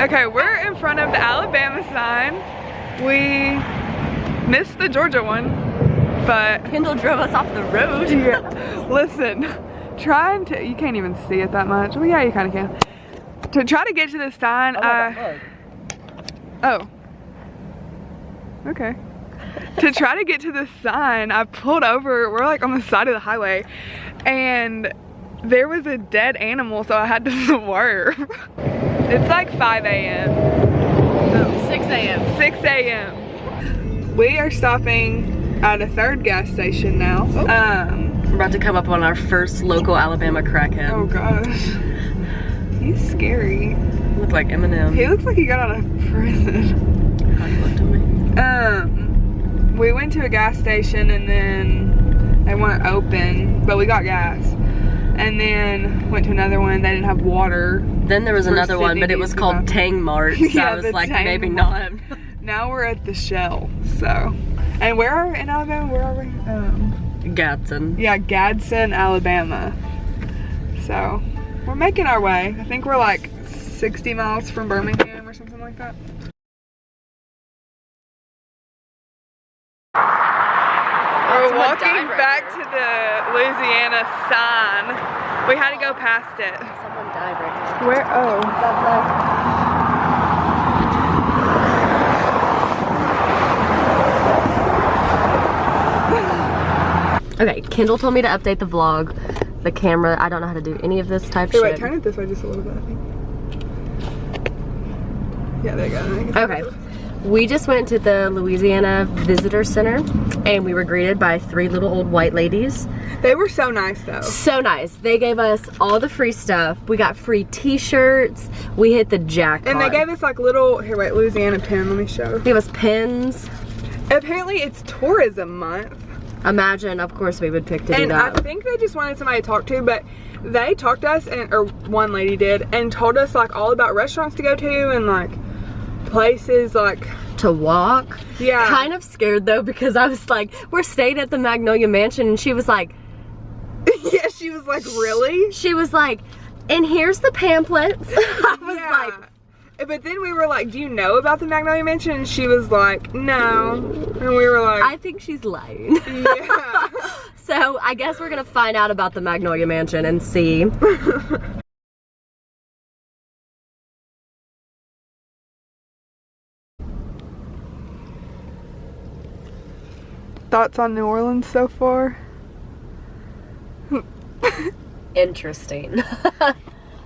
Okay, we're in front of the Alabama sign. We missed the Georgia one, but Kendall drove us off the road. yeah. Listen, trying to, you can't even see it that much. Well, yeah, you kind of can. To try to get to the sign, oh. Okay. To try to get to the sign, I pulled over. We're like on the side of the highway, and there was a dead animal, so I had to swerve. It's like 5 a.m. No, 6 a.m. 6 a.m. We are stopping at a third gas station now. We're about to come up on our first local Alabama crackhead. Oh gosh. He's scary. Look like Eminem. He looks like he got out of prison. Looked at me. We went to a gas station and then they weren't open, but we got gas. And then went to another one, they didn't have water. Then there was another one, but it was called Tang Mart, so Yeah, I was the like, Tang maybe Mart. not. Now we're at the Shell, so. And where are in Alabama, where are we? Gadsden. Yeah, Gadsden, Alabama. So, we're making our way. I think we're like 60 miles from Birmingham or something like that. We're walking back to the Louisiana sign. We had to go past it. Someone died right now. Where? Oh. Okay, Kendall told me to update the vlog. The camera, I don't know how to do any of this type Hey, shit. wait, turn it this way just a little bit, I think. Yeah, there you go. Okay. We just went to the Louisiana Visitor Center and we were greeted by 3 little old white ladies. They were so nice though. So nice. They gave us all the free stuff. We got free t-shirts. We hit the jackpot. And they gave us like little, here wait, Louisiana pin, let me show. They gave us pins. Apparently it's tourism month. Imagine, of course we would pick to do And that. I think they just wanted somebody to talk to, but they talked to us, and or one lady did, and told us like all about restaurants to go to and like places like to walk. Yeah. Kind of scared though because I was like, we're staying at the Magnolia Mansion and she was like, yeah, she was like, really? She was like, and here's the pamphlets. I was like, but then we were like, do you know about the Magnolia Mansion? And she was like, no. And we were like, I think she's lying. yeah. So I guess we're gonna find out about the Magnolia Mansion and see. Thoughts on New Orleans so far? Interesting.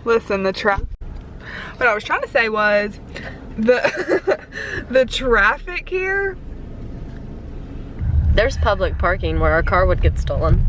Listen, what I was trying to say was the traffic here. There's public parking where our car would get stolen.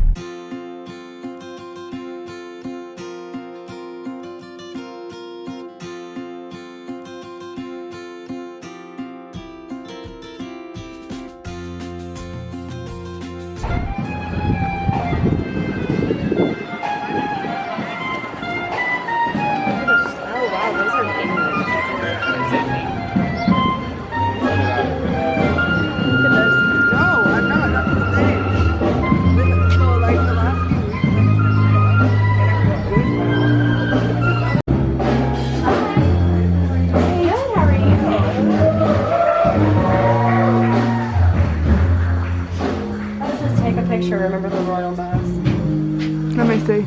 Remember the royal mask? Let me see.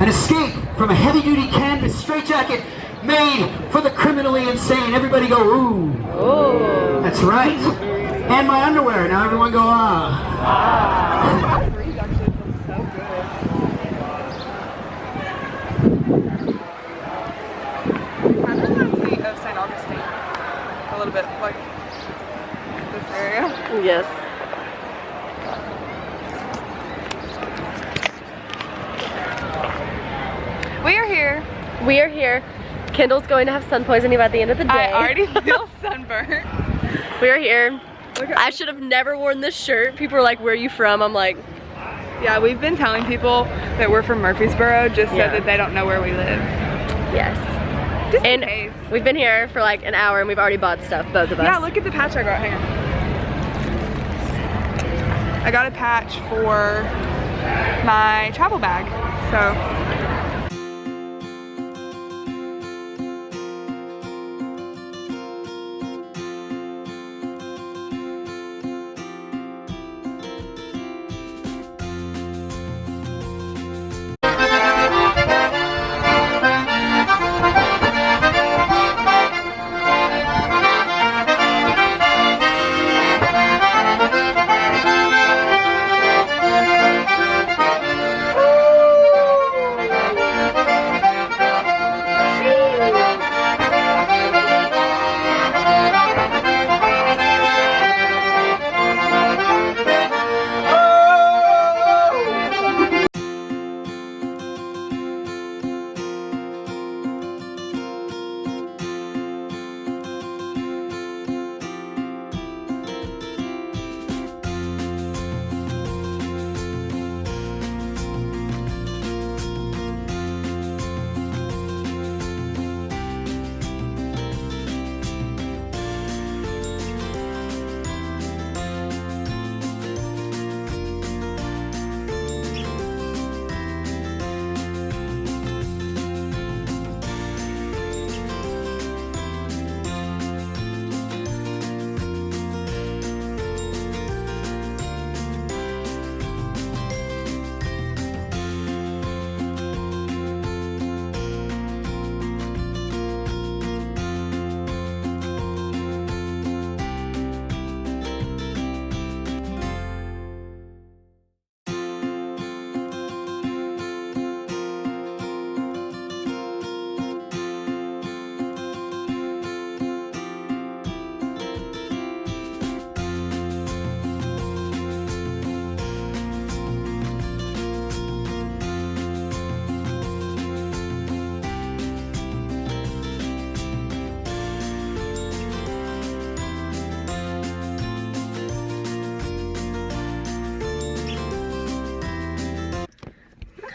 An escape from a heavy-duty canvas straitjacket made for the criminally insane. Everybody go, ooh. Oh. That's right. And my underwear. Now everyone go, ah. little bit, like this area. Yes. We are here. We are here. Kendall's going to have sun poisoning by the end of the day. I already feel sunburnt. We are here. Okay. I should have never worn this shirt. People are like, where are you from? I'm like, yeah, we've been telling people that we're from Murfreesboro just so that they don't know where we live. yes. Just And in case. we've been here for like an hour and we've already bought stuff, both of us. Yeah, look at the patch I got here. I got a patch for my travel bag, so.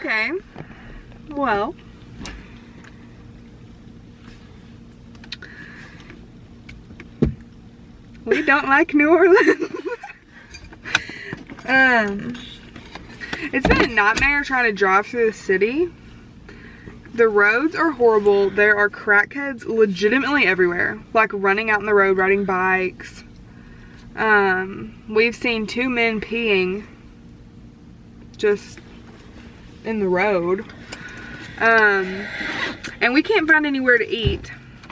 Okay, well, we don't like New Orleans. It's been a nightmare trying to drive through the city. The roads are horrible. There are crackheads legitimately everywhere, like running out in the road, riding bikes. We've seen 2 men peeing just in the road. And we can't find anywhere to eat.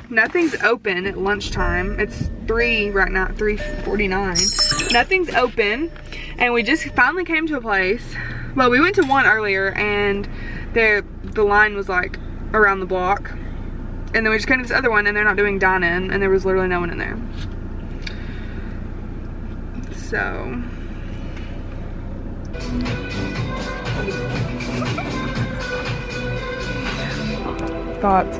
Nothing's open at lunchtime. It's 3 right now, 3:49. Nothing's open. And we just finally came to a place. Well, we went to one earlier and the line was like around the block. And then we just came to this other one and they're not doing dine-in and there was literally no one in there. So thoughts?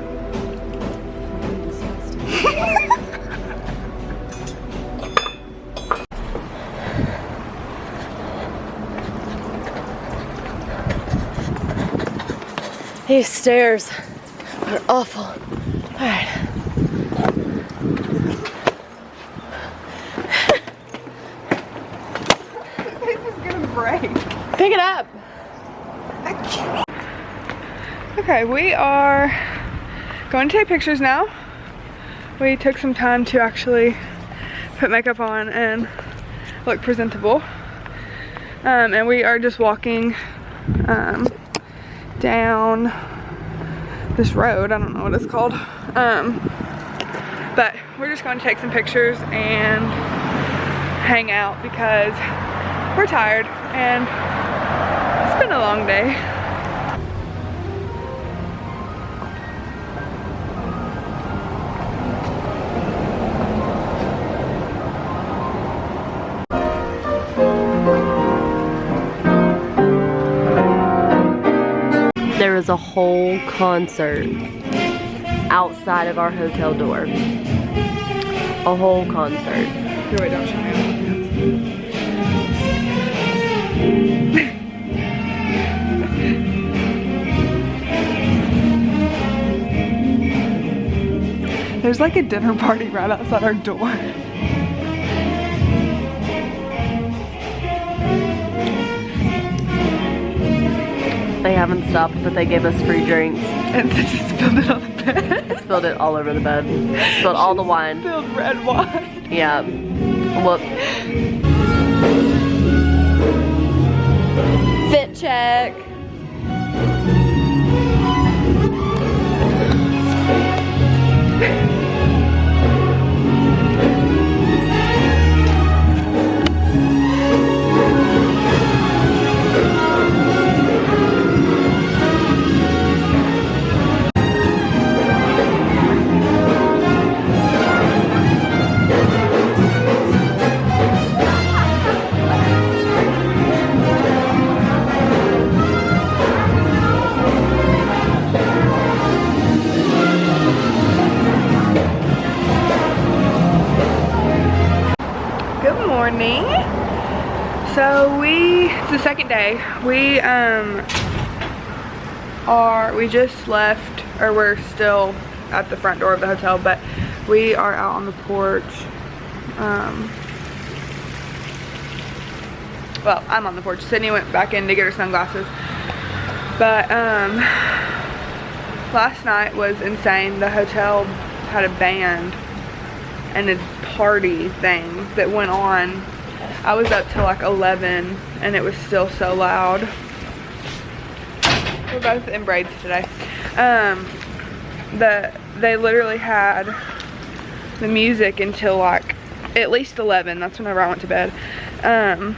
These stairs are awful. All right. This is gonna break. Pick it up. Okay, we are going to take pictures now. We took some time to actually put makeup on and look presentable. And we are just walking down this road. I don't know what it's called. But we're just going to take some pictures and hang out because we're tired and it's been a long day. was a whole concert outside of our hotel door. A whole concert. Here, wait, don't show me. There's like a dinner party right outside our door. They haven't stopped, but they gave us free drinks. And so just spilled it on the bed. Spilled it all over the bed. Spilled all the wine. Spilled red wine. Yeah. Whoop. Fit check. So it's the second day. We just left, or we're still at the front door of the hotel, but we are out on the porch. Well, I'm on the porch. Sydney went back in to get her sunglasses. But last night was insane. The hotel had a band and a party thing that went on. I was up till like 11 and it was still so loud. We're both in braids today. They literally had the music until like at least 11. That's whenever I went to bed. And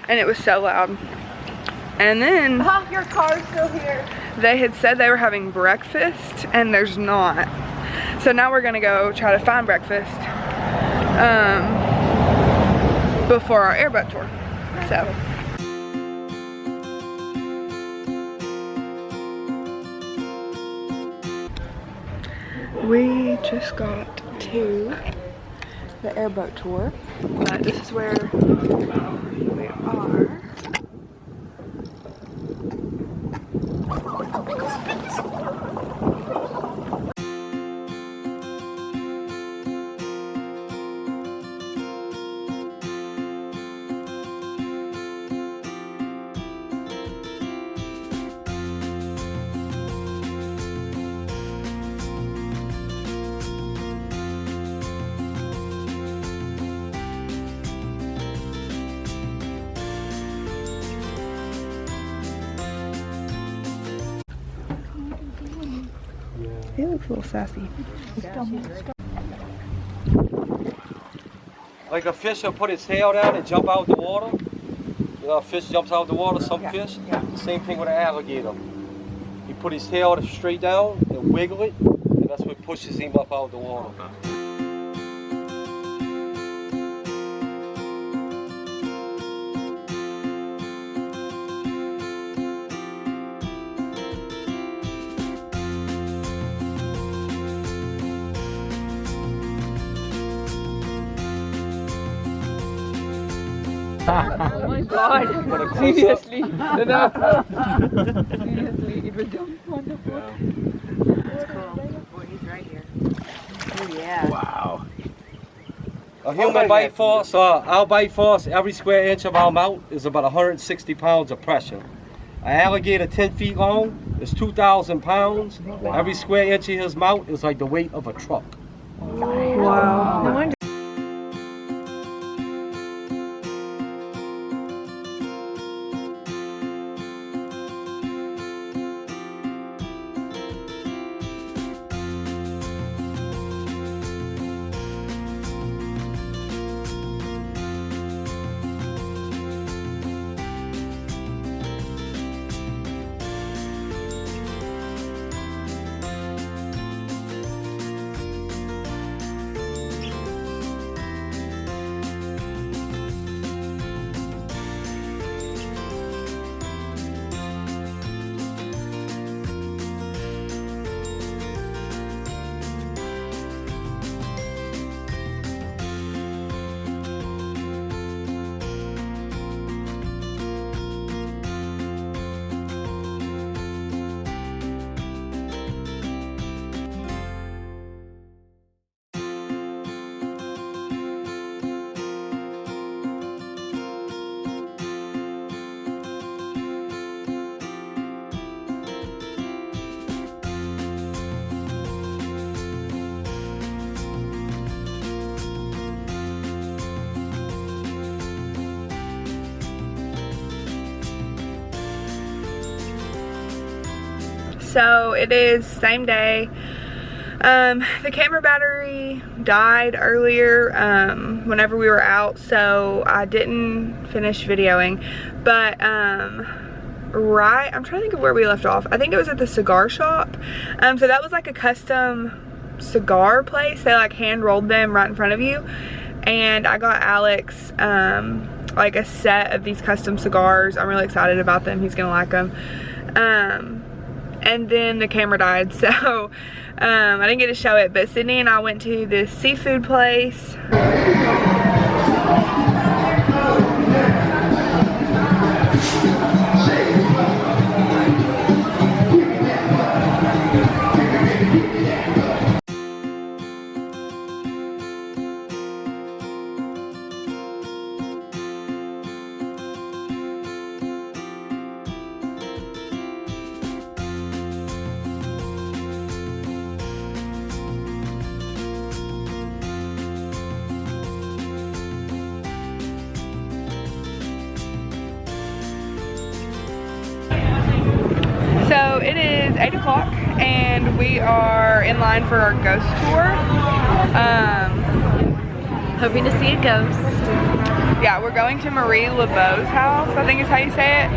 it was so loud. And then Your car's still here. they had said they were having breakfast and there's not. So now we're gonna go try to find breakfast before our airboat tour. So we just got to the airboat tour, but this is where we are. He looks a little sassy. Like a fish will put its tail down and jump out the water. You know, a fish jumps out the water, some fish. Same thing with an alligator. He put his tail straight down and wiggle it, and that's what pushes him up out the water. Oh my god, seriously. Seriously, it was just wonderful. That's cool. Boy, he's right here. Oh yeah. Wow. A human bite force, our bite force, every square inch of our mouth is about 160 pounds of pressure. An alligator 10 feet long is 2,000 pounds. Wow. Every square inch of his mouth is like the weight of a truck. Wow. No wonder. So it is same day. The camera battery died earlier whenever we were out, so I didn't finish videoing. But I'm trying to think of where we left off. I think it was at the cigar shop. So that was like a custom cigar place. They like hand rolled them right in front of you. And I got Alex like a set of these custom cigars. I'm really excited about them. He's gonna like them. And then the camera died, so I didn't get to show it. But Sydney and I went to this seafood place. So it is 8 o'clock and we are in line for our ghost tour. Hoping to see a ghost. Yeah, we're going to Marie Laveau's house, I think is how you say it.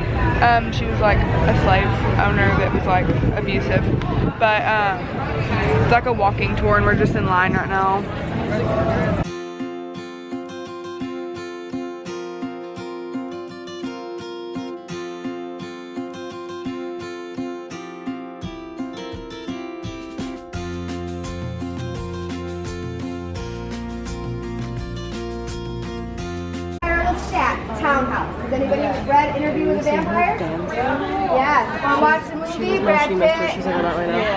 She was like a slave owner that was like abusive. But it's like a walking tour and we're just in line right now. Townhouse. Has anybody read Interview with a Vampire? Yes. Want to watch the movie? Brad Pitt.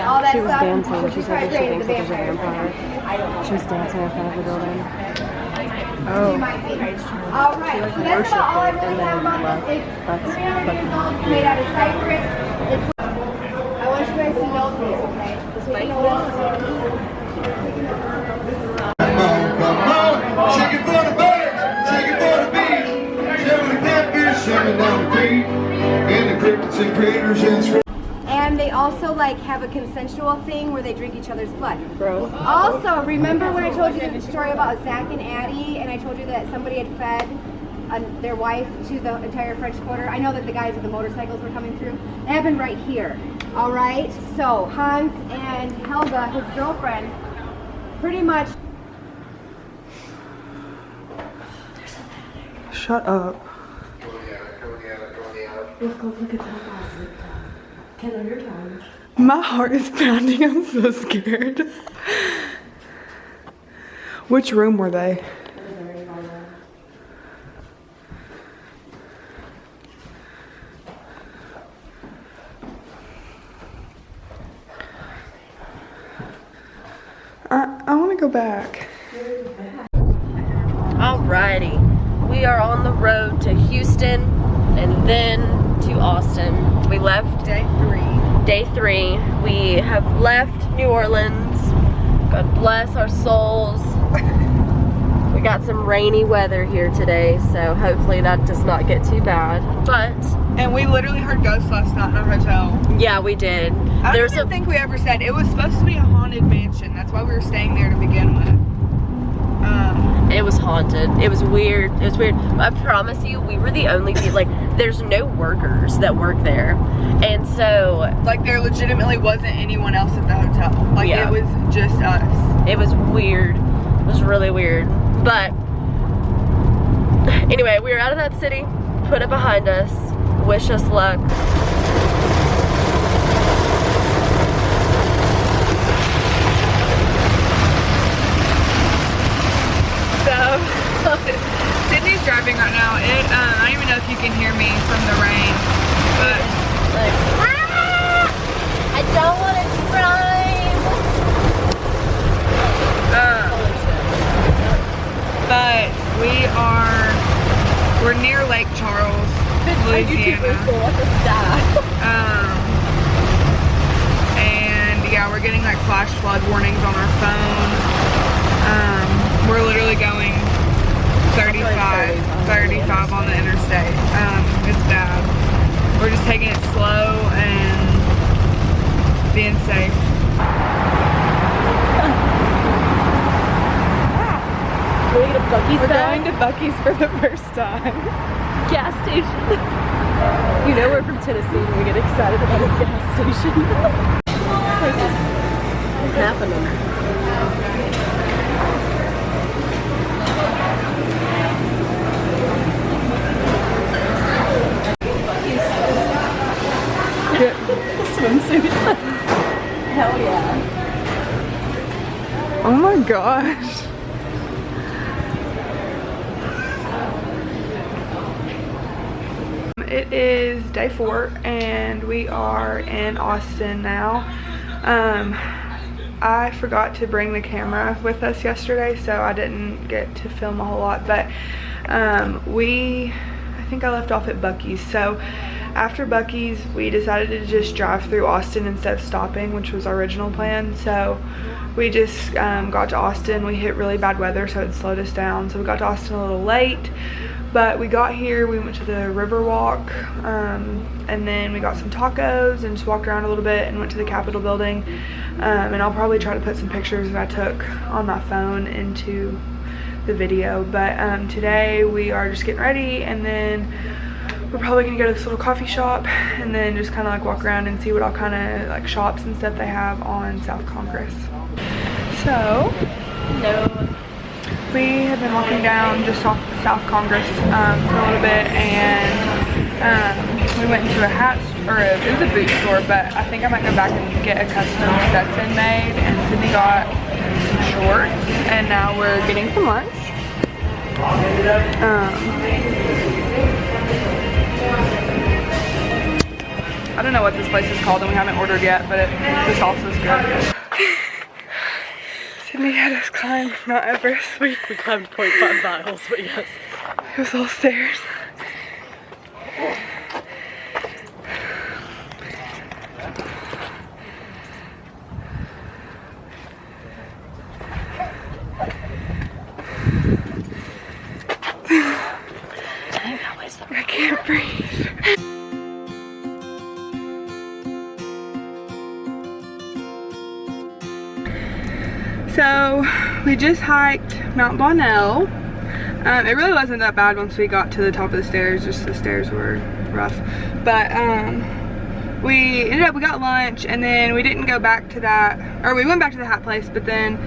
All that stuff. Dancing. She said that she thinks that there's a vampire. She was dancing in front of the building. Oh. All right. So that's about all I really have about this. It's 300 years old. It's made out of cypress. I want you guys to know this, okay? Take notice. Shake it for the birds, shake it for the bees, shake it the catfish, shake it down the creek, and the crickets and critters and And they also like have a consensual thing where they drink each other's blood. Bro. Also, remember when I told you the story about Zach and Addie, and I told you that somebody had fed their wife to the entire French Quarter? I know that the guys with the motorcycles were coming through. It happened right here. All right. So Hans and Helga, his girlfriend, pretty much. Shut up. My heart is pounding. I'm so scared. Which room were they? I want to go back. Alrighty. We are on the road to Houston and then to Austin. We left day 3. We have left New Orleans. God bless our souls. We got some rainy weather here today, so hopefully that does not get too bad. But And we literally heard ghosts last night in our hotel. yeah, we did. I don't think we ever said it was supposed to be a haunted mansion. That's why we were staying there to begin with. It was haunted. It was weird. It was weird. I promise you, we were the only people. Like, there's no workers that work there, and so Like there legitimately wasn't anyone else at the hotel. Like Yeah. it was just us. it was weird. It was really weird. But anyway, we were out of that city. Put it behind us. Wish us luck. So Sydney's driving right now. I don't even know if you can hear me from the rain, but Like, I don't want to drive. but we're near Lake Charles, Louisiana. And yeah, we're getting like flash flood warnings on our phone. We're literally going 35 on the interstate. It's bad. We're just taking it slow and being safe. We're going to Buc-ee's We're bag. going to Buc-ee's for the first time. Gas station. You know we're from Tennessee and we get excited about a gas station. What's happening? Swimsuits. Hell yeah. Oh my gosh. It is day 4 and we are in Austin now. I forgot to bring the camera with us yesterday, so I didn't get to film a whole lot, but I think I left off at Buc-ee's. So after Buc-ee's, we decided to just drive through Austin instead of stopping, which was our original plan. So we just got to Austin. We hit really bad weather, so it slowed us down. So we got to Austin a little late, but we got here, we went to the Riverwalk, and then we got some tacos and just walked around a little bit and went to the Capitol building. And I'll probably try to put some pictures that I took on my phone into the video. But today we are just getting ready, and then we're probably gonna go to this little coffee shop and then just kind of like walk around and see what all kind of like shops and stuff they have on South Congress. So we have been walking down just off South Congress for a little bit, and we went into it was a boot store, but I think I might go back and get a custom Stetson made, and Sydney got some shorts, and now we're getting some lunch. I don't know what this place is called and we haven't ordered yet, but the salsa's good. Sydney had us climb Mount Everest. We climbed 0.5 miles, but yes. It was all stairs. I can't breathe. So we just hiked Mount Bonnell. It really wasn't that bad once we got to the top of the stairs, just the stairs were rough. But we got lunch, and then we didn't go back to that, or we went back to the hat place, but then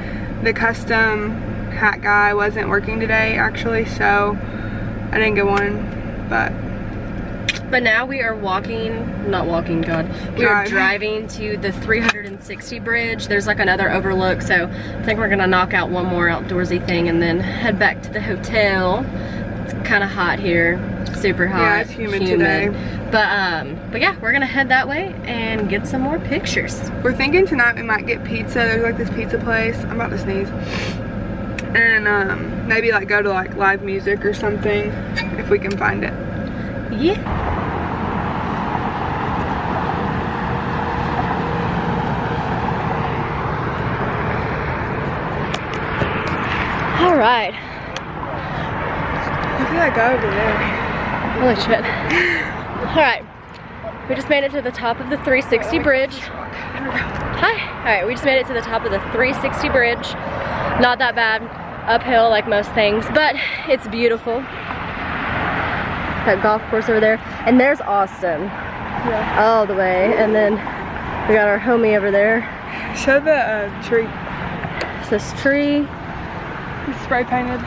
the custom hat guy wasn't working today actually, so I didn't go on. But now we are we are driving to the 360 bridge. There's like another overlook, so I think we're gonna knock out one more outdoorsy thing and then head back to the hotel. It's kind of hot here, super hot. Yeah, it's humid today. But yeah, we're gonna head that way and get some more pictures. We're thinking tonight we might get pizza. There's like this pizza place. I'm about to sneeze. And maybe like go to like live music or something if we can find it. Yeah. All right. Look at that guy over there. Holy shit. All right. We just made it to the top of the 360 bridge. Hi. All right, we just made it to the top of the 360 bridge. Not that bad. Uphill like most things, but it's beautiful. That golf course over there. And there's Austin. Yeah. All the way. And then we got our homie over there. Show the tree. It's this tree. It's spray painted.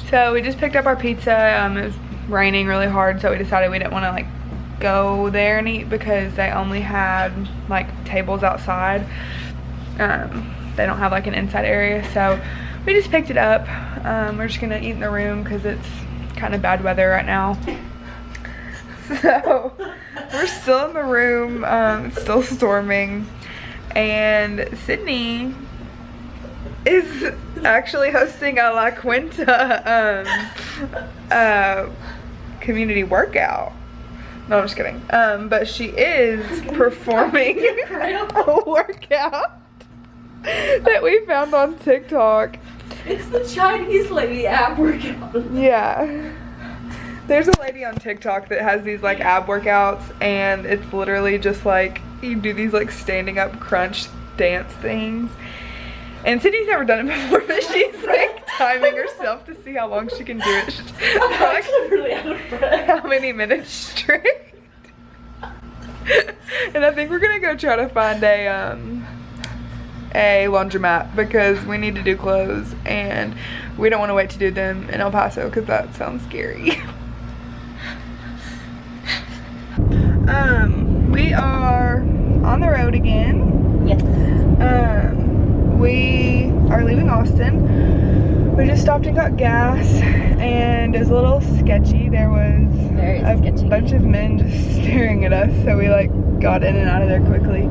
So we just picked up our pizza. It was raining really hard, so we decided we didn't want to like go there and eat because they only had like tables outside. They don't have like an inside area, so we just picked it up. We're just gonna eat in the room because it's kind of bad weather right now. So we're still in the room. It's still storming, and Sydney is actually hosting a La Quinta community workout. No, I'm just kidding. But she is performing a workout that we found on TikTok. It's the Chinese lady app workout. Yeah. There's a lady on TikTok that has these like ab workouts, and it's literally just like you do these like standing up crunch dance things. And Sydney's never done it before, but she's like timing herself to see how long she can do it. She's like, really out of breath. how many minutes straight? And I think we're gonna go try to find a laundromat because we need to do clothes and we don't want to wait to do them in El Paso because that sounds scary. We are on the road again. Yes. We are leaving Austin. We just stopped and got gas, and it was a little sketchy. There was a bunch of men just staring at us, so we like got in and out of there quickly.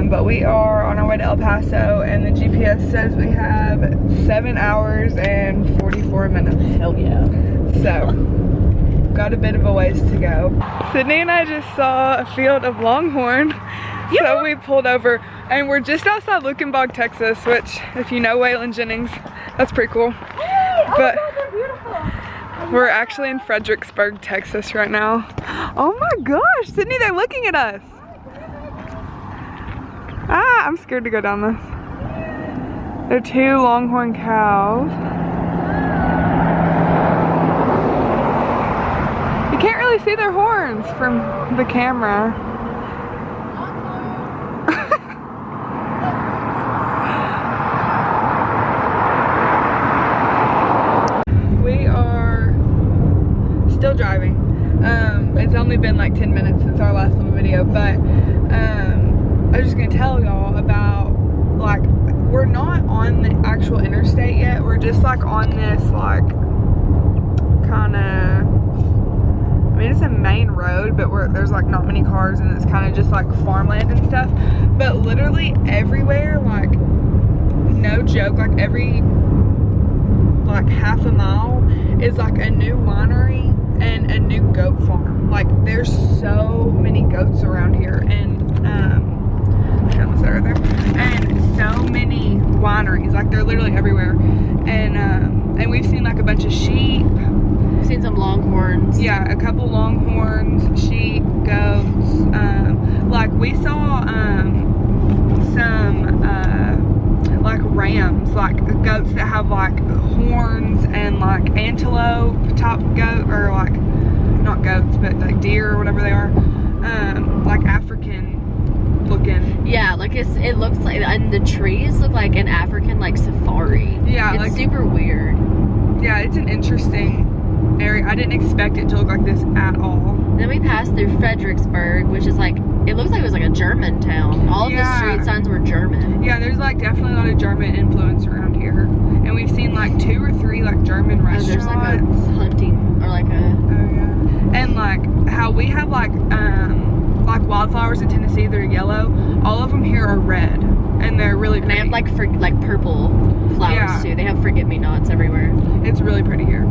But we are on our way to El Paso, and the GPS says we have 7 hours and 44 minutes. Hell yeah. So, got a bit of a ways to go. Sydney and I just saw a field of longhorn, so we pulled over, and we're just outside Luckenbach, Texas, which, if you know Waylon Jennings, that's pretty cool. But we're actually in Fredericksburg, Texas right now. Oh my gosh, Sydney, they're looking at us. Ah, I'm scared to go down this. They're 2 longhorn cows. You can't really see their horns from the camera. We are still driving. It's only been like 10 minutes since our last little video, but I was just gonna tell y'all about, like, we're not on the actual interstate yet. We're just like on this like kind of, I mean, it's a main road, but there's like not many cars, and it's kind of just like farmland and stuff. But literally everywhere, like, no joke, like every like half a mile is like a new winery and a new goat farm. Like, there's so many goats around here, and and so many wineries, like they're literally everywhere. And we've seen like a bunch of sheep. We've seen some longhorns. Yeah, a couple longhorns, sheep, goats. Like we saw some like rams, like goats that have like horns, and like antelope top goat, or like not goats but like deer or whatever they are, like African looking. Yeah, like it looks like, and the trees look like an African like safari. Yeah, it's like super weird. Yeah, it's an interesting area. I didn't expect it to look like this at all. Then we passed through Fredericksburg, which is like, it looks like it was like a German town. All of the street signs were German. Yeah, there's like definitely a lot of German influence around here. And we've seen like 2 or 3 like German restaurants. There's like a hunting, or like a... Oh yeah. And like how we have like wildflowers in Tennessee that are yellow. All of them here are red, and they're really pretty. And they have like purple flowers too. They have forget-me-nots everywhere. It's really pretty here.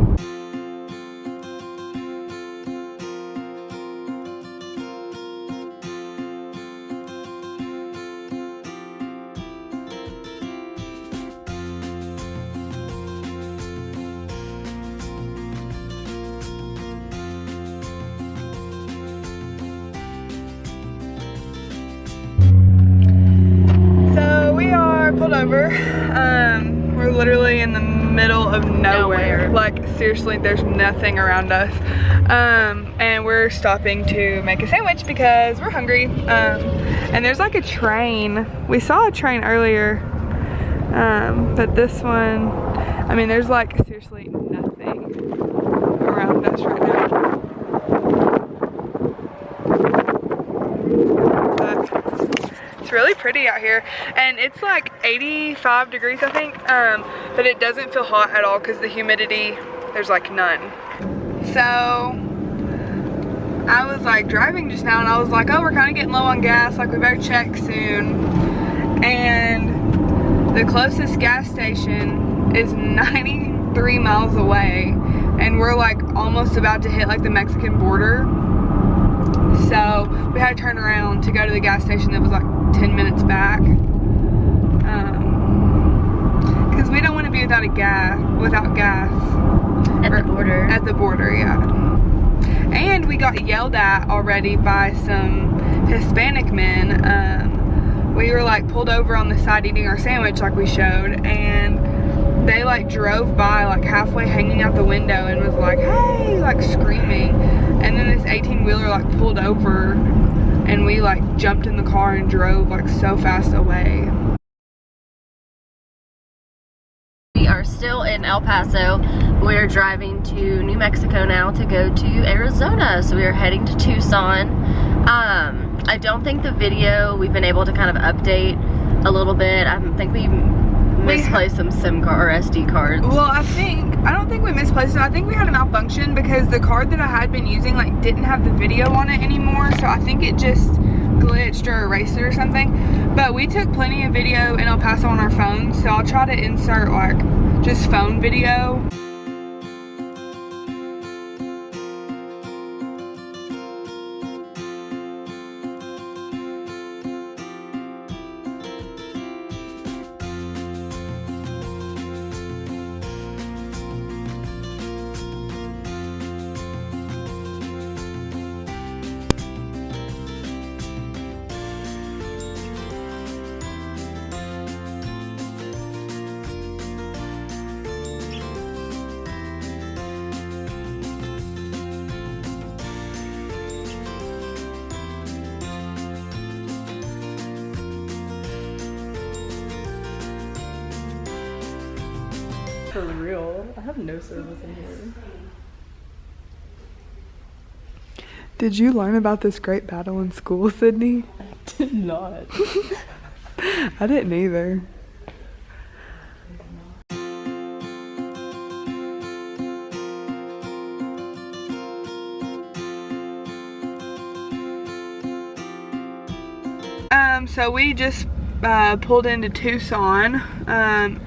Pulled over. We're literally in the middle of nowhere. Like, seriously, there's nothing around us. And we're stopping to make a sandwich because we're hungry. And there's like a train. We saw a train earlier, but this one, I mean, there's like seriously nothing around us right now. It's really pretty out here, and it's like 85 degrees I think, but it doesn't feel hot at all because the humidity, there's like none. So I was like driving just now, and I was like, oh, we're kind of getting low on gas, like we better check soon. And the closest gas station is 93 miles away, and we're like almost about to hit like the Mexican border. So we had to turn around to go to the gas station that was like 10 minutes back, because we don't want to be without gas at the border. At the border, yeah. And we got yelled at already by some Hispanic men. We were like pulled over on the side eating our sandwich like we showed, and they like drove by like halfway hanging out the window and was like, hey, like screaming. And then this 18-wheeler like pulled over, and we like jumped in the car and drove like so fast away. We are still in El Paso. We're driving to New Mexico now to go to Arizona. So we are heading to Tucson. I don't think the video we've been able to kind of update a little bit. I think we misplaced some SIM card or SD cards. Well, I don't think we misplaced it. I think we had a malfunction because the card that I had been using like didn't have the video on it anymore. So I think it just glitched or erased it or something. But we took plenty of video in El Paso on our phones, so I'll try to insert like just phone video. For real, I have no service in here. Did you learn about this great battle in school, Sydney? I did not. I didn't either. So we just pulled into Tucson.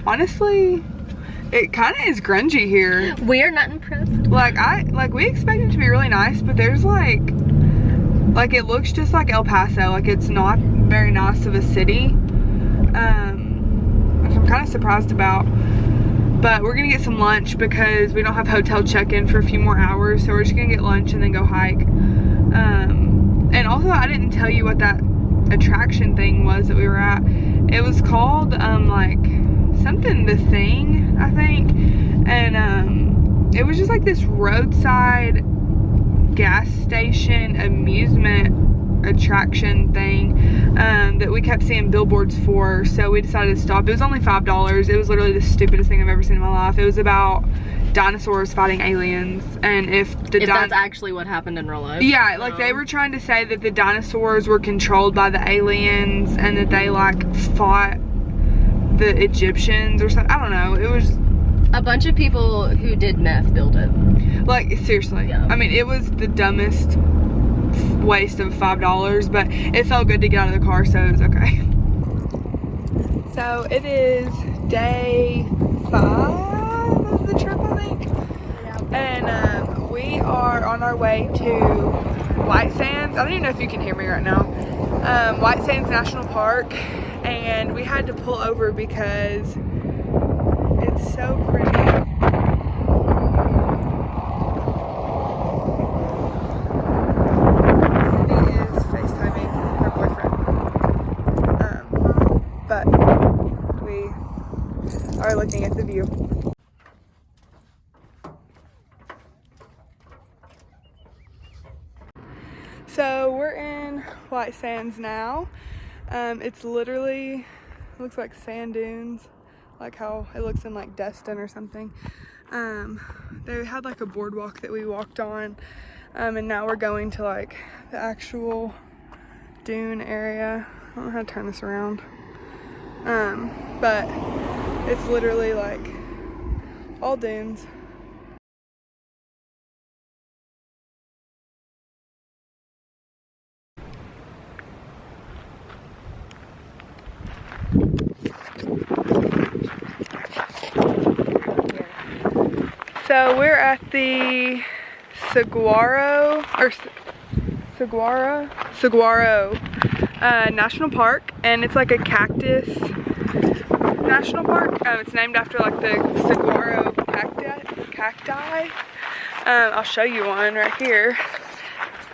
Honestly, it kind of is grungy here. We are not impressed. Like we expect it to be really nice, but there's like it looks just like El Paso. Like it's not very nice of a city, which I'm kind of surprised about. But we're gonna get some lunch because we don't have hotel check-in for a few more hours, so we're just gonna get lunch and then go hike. And also, I didn't tell you what that attraction thing was that we were at. It was called like something The Thing, I think, and it was just like this roadside gas station amusement attraction thing that we kept seeing billboards for, so we decided to stop. It was only $5. It was literally the stupidest thing I've ever seen in my life. It was about dinosaurs fighting aliens, and if that's actually what happened in real life. Yeah, like they were trying to say that the dinosaurs were controlled by the aliens and that they like fought the Egyptians or something. I don't know. It was a bunch of people who did meth build it. Like seriously. Yeah. I mean, it was the dumbest waste of $5, but it felt good to get out of the car, so it was okay. So it is day 5 of the trip, I think. And we are on our way to White Sands. I don't even know if you can hear me right now. White Sands National Park, and we had to pull over because it's so pretty. Sydney is FaceTiming her boyfriend, but we are looking at the view. So we're in White Sands now. It's literally, looks like sand dunes, like how it looks in like Destin or something. They had like a boardwalk that we walked on, and now we're going to like the actual dune area. I don't know how to turn this around, but it's literally like all dunes. So we're at the Saguaro National Park, and it's like a cactus national park. It's named after like the saguaro cacti. I'll show you one right here.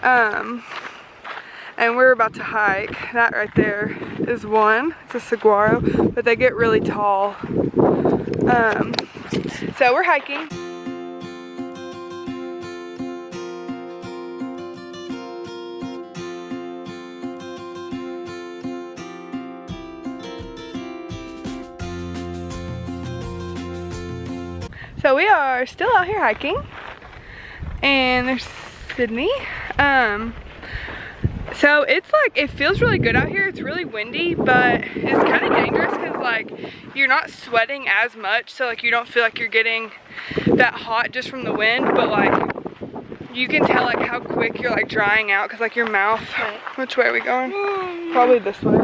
And we're about to hike. That right there is one. It's a saguaro, but they get really tall. So we're hiking. So we are still out here hiking, and there's Sydney. So it's like, it feels really good out here. It's really windy, but it's kind of dangerous because like you're not sweating as much, so like you don't feel like you're getting that hot just from the wind, but like you can tell like how quick you're like drying out because like your mouth. Which way are we going? Probably this way.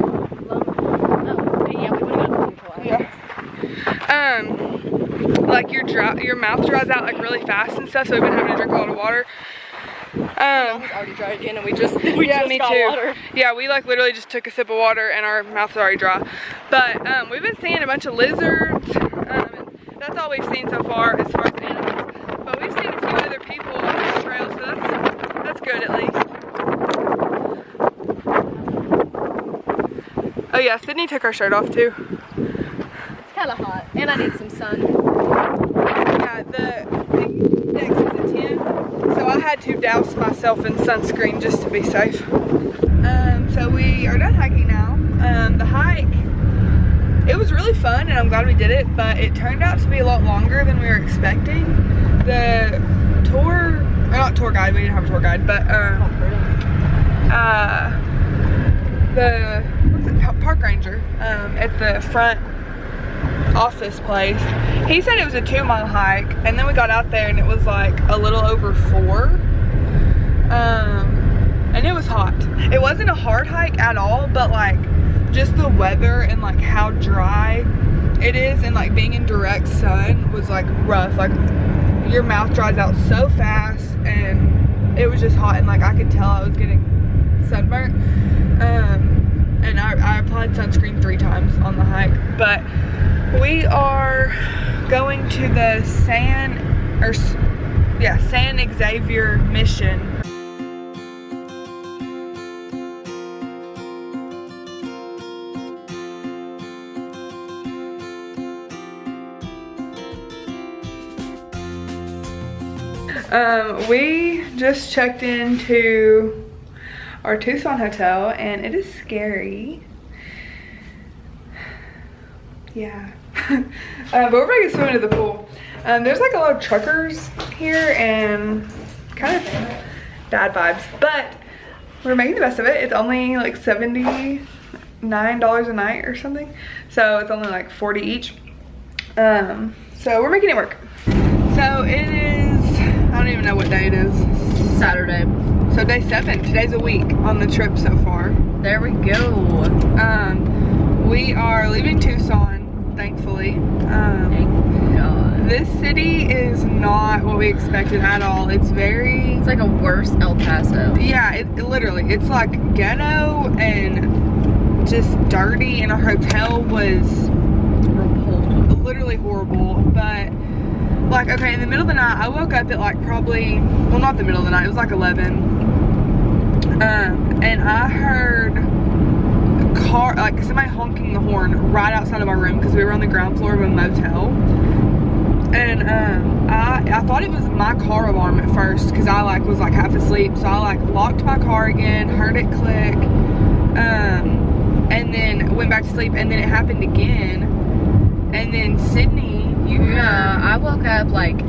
Yeah. Like your mouth dries out like really fast and stuff, so we've been having to drink a lot of water. We've already dried again, and we just me got too. water. Yeah, we like literally just took a sip of water and our mouth's already dry. But we've been seeing a bunch of lizards. And that's all we've seen so far as animals. But we've seen a few other people on this trail, so that's good at least. Oh yeah, Sydney took her shirt off too. It's kind of hot, and I need some sun. Yeah, the index is a 10, so I had to douse myself in sunscreen just to be safe. So we are done hiking now. The hike, it was really fun, and I'm glad we did it, but it turned out to be a lot longer than we were expecting. The tour, or not tour guide, we didn't have a tour guide, but the park ranger at the front office place, he said it was a 2-mile hike, and then we got out there and it was like a little over 4, and it was hot. It wasn't a hard hike at all, but like just the weather and like how dry it is and like being in direct sun was like rough. Like your mouth dries out so fast, and it was just hot, and like I could tell I was getting sunburnt. And I applied sunscreen 3 times on the hike. But we are going to the San Xavier Mission. We just checked into our Tucson hotel, and it is scary. Yeah. But we're gonna get swimming to the pool. There's like a lot of truckers here and kind of bad vibes, but we're making the best of it. It's only like $79 a night or something, so it's only like 40 each. So we're making it work. So it is, I don't even know what day it is. Saturday. So day 7, today's a week on the trip so far. There we go. We are leaving Tucson, thankfully. Thank God. This city is not what we expected at all. It's It's like a worse El Paso. yeah, it literally, it's like ghetto and just dirty, and our hotel was Repulsive. literally horrible. But like, okay, in the middle of the night, I woke up at like probably, well, not the middle of the night, it was like 11. And I heard a car, like somebody honking the horn right outside of our room because we were on the ground floor of a motel. And I thought it was my car alarm at first because I like was like half asleep. So I like locked my car again, heard it click, and then went back to sleep, and then it happened again. And then Sydney, Yeah, I woke up like,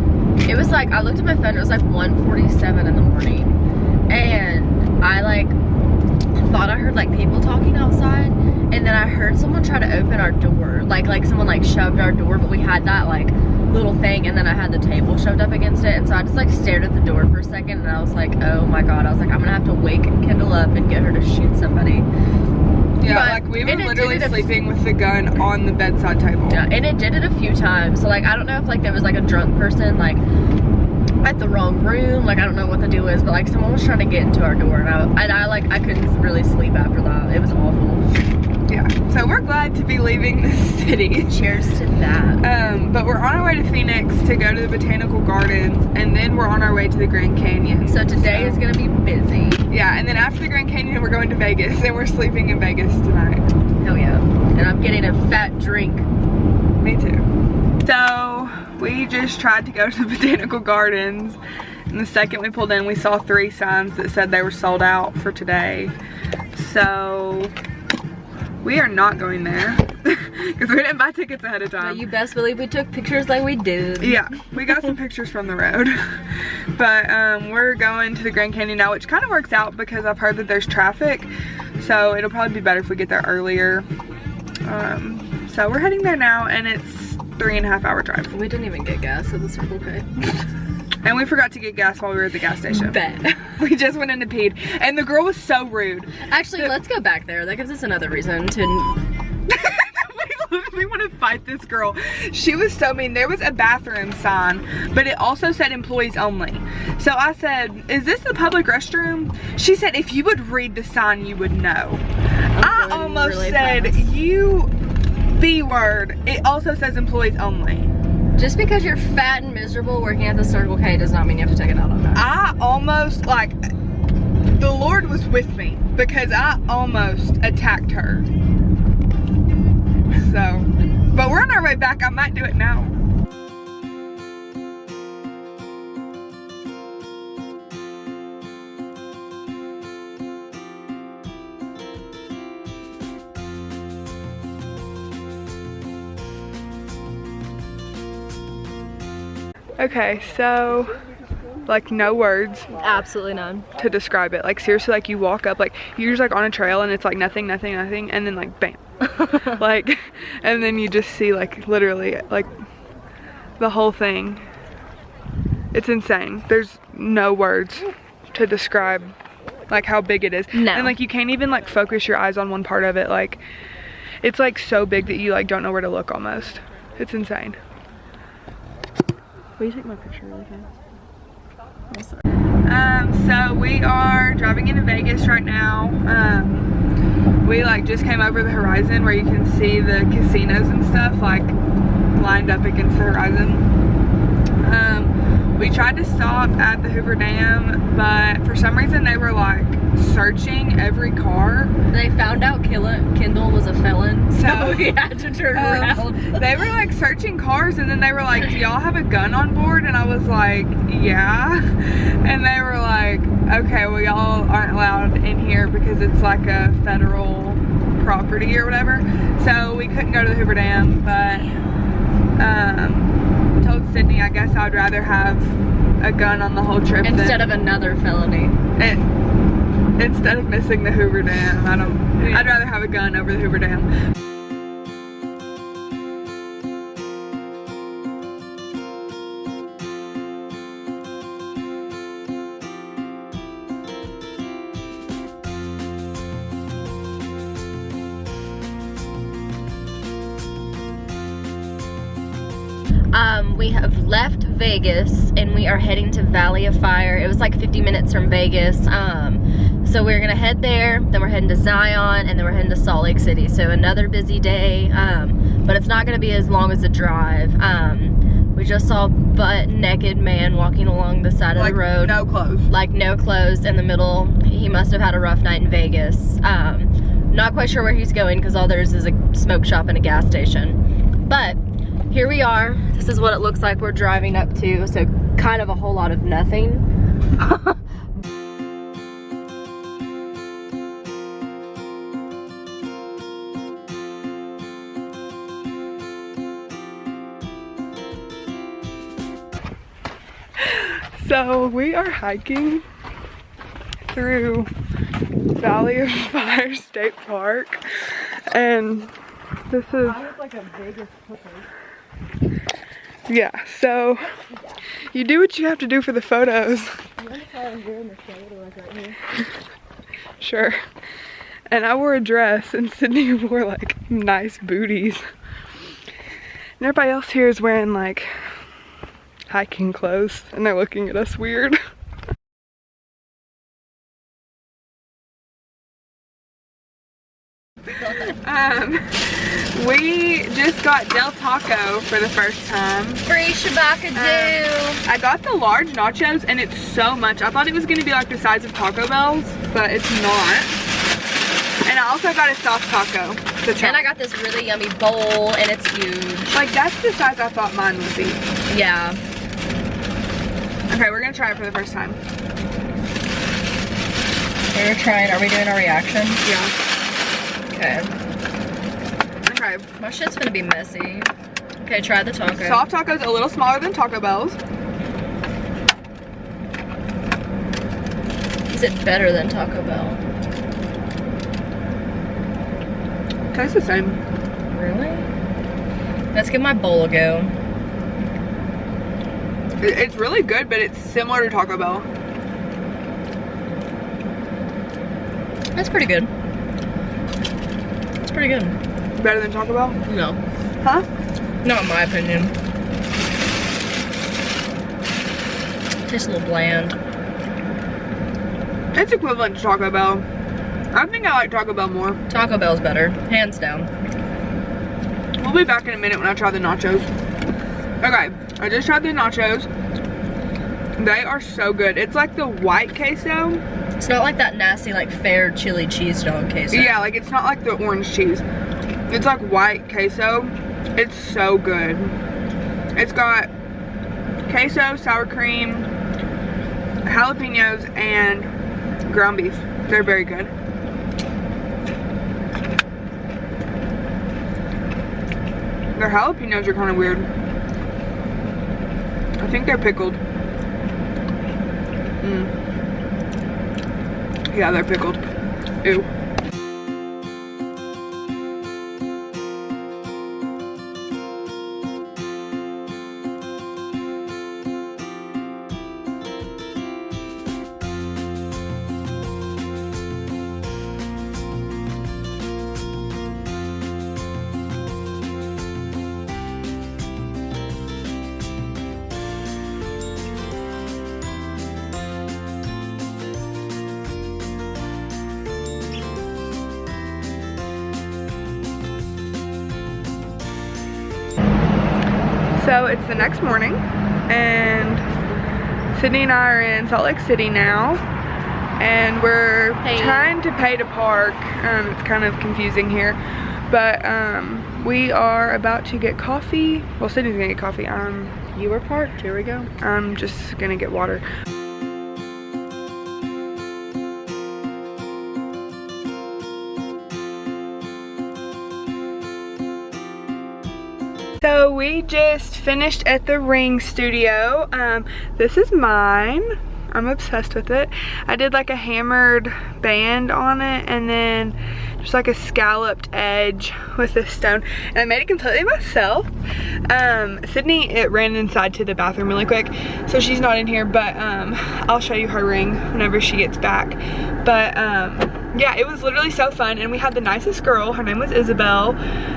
it was like, I looked at my phone, it was like 1:47 in the morning. And I like thought I heard like people talking outside, and then I heard someone try to open our door. Like someone like shoved our door, but we had that like little thing, and then I had the table shoved up against it, and so I just like stared at the door for a second, and I was like, oh my God, I was like, I'm gonna have to wake Kendall up and get her to shoot somebody. yeah, But like we were it literally did it- sleeping with the gun on the bedside table. Yeah, and it did it a few times. So like, I don't know if like there was like a drunk person like at the wrong room. Like I don't know what the deal is, but like someone was trying to get into our door, and I couldn't really sleep after that. It was awful. Yeah, so we're glad sad to be leaving the city. Cheers to that. But we're on our way to Phoenix to go to the Botanical Gardens, and then we're on our way to the Grand Canyon. So today is gonna be busy. Yeah, and then after the Grand Canyon, we're going to Vegas, and we're sleeping in Vegas tonight. Hell yeah. And I'm getting a fat drink. Me too. So, we just tried to go to the Botanical Gardens, and the second we pulled in, we saw 3 signs that said they were sold out for today. So, we are not going there, because we didn't buy tickets ahead of time. But you best believe we took pictures like we did. Yeah, we got some pictures from the road. But we're going to the Grand Canyon now, which kind of works out because I've heard that there's traffic. So it'll probably be better if we get there earlier. So we're heading there now, and it's 3.5 hour drive. We didn't even get gas at the Circle K. And we forgot to get gas while we were at the gas station. Bet. We just went in and peed. And the girl was so rude. Actually, let's go back there. That gives us another reason to... We literally want to fight this girl. She was so mean. There was a bathroom sign, but it also said employees only. So I said, is this the public restroom? She said, if you would read the sign, you would know. I almost really said, fast. You B word. It also says employees only. Just because you're fat and miserable working at the Circle K does not mean you have to take it out on us. I almost, like, the Lord was with me because I almost attacked her. So, but we're on our way back. I might do it now. Okay, so, like, no words. Absolutely none. To describe it. Like, seriously, like, you walk up, like, you're just, like, on a trail and it's, like, nothing, nothing, nothing, and then, like, bam. Like, and then you just see, like, literally, like, the whole thing. It's insane. There's no words to describe, like, how big it is. No. And, like, you can't even, like, focus your eyes on one part of it. Like, it's, like, so big that you, like, don't know where to look almost. It's insane. Will you take my picture really fast? So we are driving into Vegas right now. We like just came over the horizon where you can see the casinos and stuff like lined up against the horizon. We tried to stop at the Hoover Dam, but for some reason they were like searching every car. They found out Kendall was a felon, so we had to turn around. They were like searching cars, and then they were like, do y'all have a gun on board? And I was like, yeah. And they were like, okay, well y'all aren't allowed in here because it's like a federal property or whatever. So we couldn't go to the Hoover Dam, but told Sydney I guess I'd rather have a gun on the whole trip instead of another felony. Instead of missing the Hoover Dam, I'd rather have a gun over the Hoover Dam. We have left Vegas and we are heading to Valley of Fire. It was like 50 minutes from Vegas. So we're gonna head there, then we're heading to Zion, and then we're heading to Salt Lake City. So another busy day, but it's not gonna be as long as the drive. We just saw a butt-naked man walking along the side of the road. No clothes. Like no clothes in the middle. He must have had a rough night in Vegas. Not quite sure where he's going because all there is a smoke shop and a gas station. But here we are. This is what it looks like we're driving up to. So kind of a whole lot of nothing. So we are hiking through Valley of Fire State Park, and this is like a Vegas cookie. Yeah, so you do what you have to do for the photos. Sure. And I wore a dress and Sydney wore like nice booties. And everybody else here is wearing like hiking clothes and they're looking at us weird. We just got Del Taco for the first time. Free Shabaka do. I got the large nachos and it's so much. I thought it was gonna be like the size of Taco Bell's, but it's not. And I also got a soft taco. And I got this really yummy bowl and it's huge. Like that's the size I thought mine would be. Yeah. Okay, we're gonna try it for the first time. We're trying, are we doing our reaction? Yeah. Okay. Okay. My shit's gonna be messy. Okay, try the taco. Soft taco's a little smaller than Taco Bell's. Is it better than Taco Bell? Tastes the same. Really? Let's give my bowl a go. It's really good, but it's similar to Taco Bell. That's pretty good. It's pretty good. Better than Taco Bell? No. Huh? Not in my opinion. Tastes a little bland. It's equivalent to Taco Bell. I think I like Taco Bell more. Taco Bell's better, hands down. We'll be back in a minute when I try the nachos. Okay, I just tried the nachos. They are so good. It's like the white queso. It's not like that nasty, like fair chili cheese dog queso. Yeah, like it's not like the orange cheese. It's like white queso. It's so good. It's got queso, sour cream, jalapenos, and ground beef. They're very good. Their jalapenos are kind of weird. I think they're pickled. Yeah, they're pickled. Ew. So it's the next morning and Sydney and I are in Salt Lake City now and we're trying to pay to park. It's kind of confusing here, but we are about to get coffee. Well, Sydney's gonna get coffee. You were parked, here we go. I'm just gonna get water. So we just finished at the ring studio. This is mine. I'm obsessed with it. I did like a hammered band on it and then just like a scalloped edge with a stone. And I made it completely myself. Sydney, it ran inside to the bathroom really quick, so she's not in here, but I'll show you her ring whenever she gets back. But yeah, it was literally so fun and we had the nicest girl. Her name was Isabel,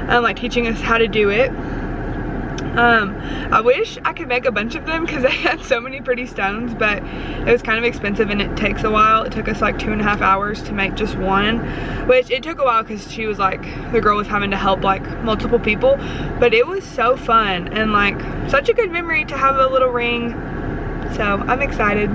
like teaching us how to do it. I wish I could make a bunch of them because they had so many pretty stones, but it was kind of expensive and it takes a while. It took us like 2.5 hours to make just one, which it took a while because she was like, the girl was having to help like multiple people, but it was so fun and like such a good memory to have a little ring. So I'm excited.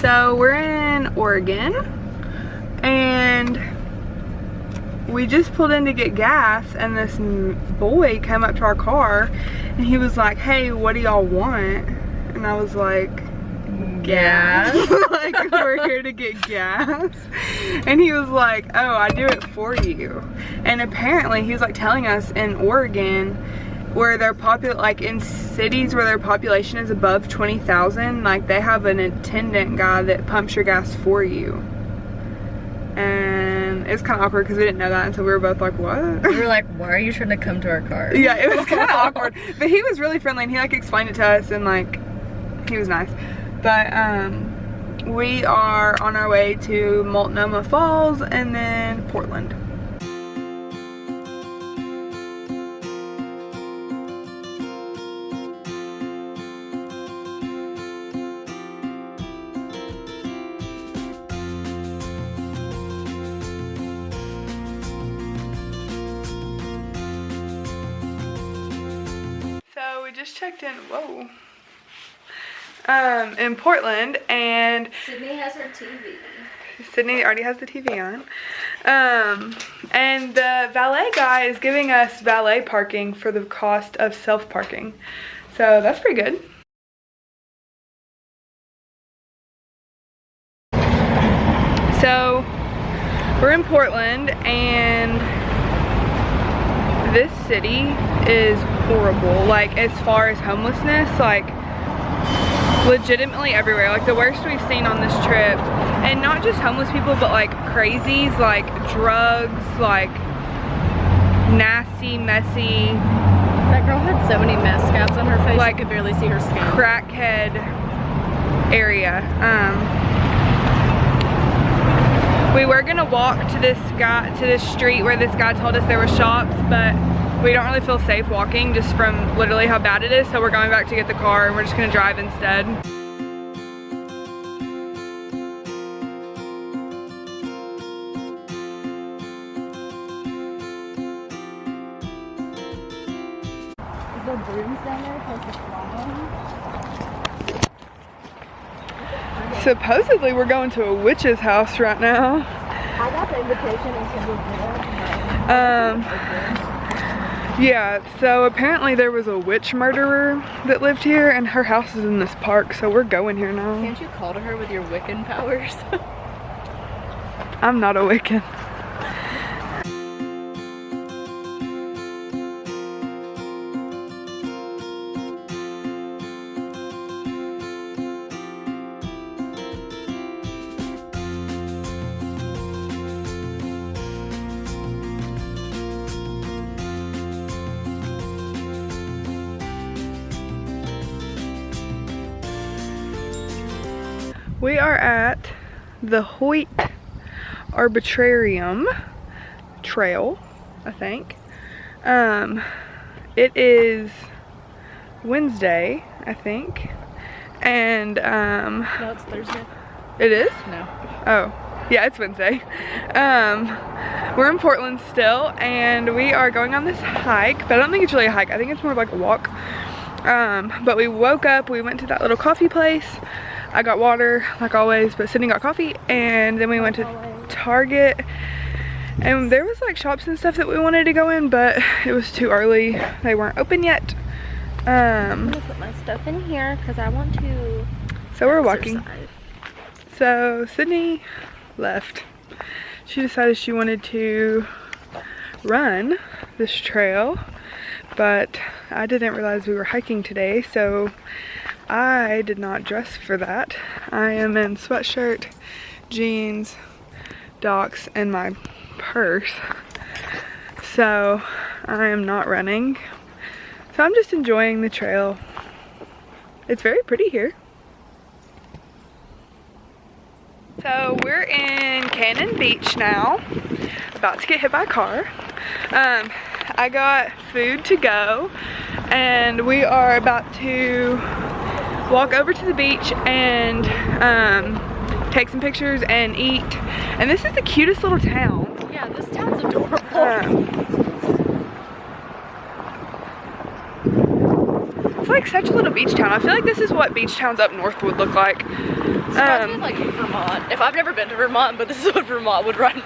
So we're in Oregon and we just pulled in to get gas and this boy came up to our car and he was like, hey, what do y'all want? And I was like, gas. Like, we're here to get gas. And he was like, oh, I do it for you. And apparently he was like telling us in Oregon where they're popular, like in cities where their population is above 20,000, like they have an attendant guy that pumps your gas for you. and it was kind of awkward because we didn't know that, and so we were both like, what? We were like, why are you trying to come to our car? Yeah, it was kind of awkward, but he was really friendly and he like explained it to us and like he was nice. But we are on our way to Multnomah Falls and then Portland. So we just checked in, whoa, in Portland, and Sydney has her TV. Sydney already has the TV on. And the valet guy is giving us valet parking for the cost of self-parking. So that's pretty good. So we're in Portland, and this city is horrible. Like, as far as homelessness, like legitimately everywhere. Like the worst we've seen on this trip. And not just homeless people, but like crazies, like drugs, like nasty, messy. That girl had so many mess scabs on her face, Like, you could barely see her skin. Crackhead area. We were gonna walk to this street where this guy told us there were shops, but we don't really feel safe walking just from literally how bad it is, so we're going back to get the car and we're just gonna drive instead. Is there brooms down there supposed to fly on? Supposedly we're going to a witch's house right now. I got the invitation and said Yeah, so apparently there was a witch murderer that lived here, and her house is in this park, so we're going here now. Can't you call to her with your Wiccan powers? I'm not a Wiccan. We are at the Hoyt Arbitrarium Trail, I think. It is Wednesday, I think. And No, it's Thursday. it is? No. Oh, yeah, it's Wednesday. We're in Portland still, and we are going on this hike, but I don't think it's really a hike. I think it's more of like a walk. But we woke up, we went to that little coffee place. I got water, like always, but Sydney got coffee, and then we went to Target, and there was like shops and stuff that we wanted to go in, but it was too early. They weren't open yet. I'm gonna put my stuff in here because I want to. So we're walking. exercise. So Sydney left. She decided she wanted to run this trail, but I didn't realize we were hiking today, so I did not dress for that. I am in sweatshirt, jeans, Docs, and my purse. So I am not running. So I'm just enjoying the trail. It's very pretty here. So we're in Cannon Beach now, about to get hit by a car. I got food to go, and we are about to walk over to the beach and take some pictures and eat. And this is the cutest little town. Yeah, this town's adorable. It's like such a little beach town. I feel like this is what beach towns up north would look like. Like Vermont. If I've never been to Vermont, but this is what Vermont would remind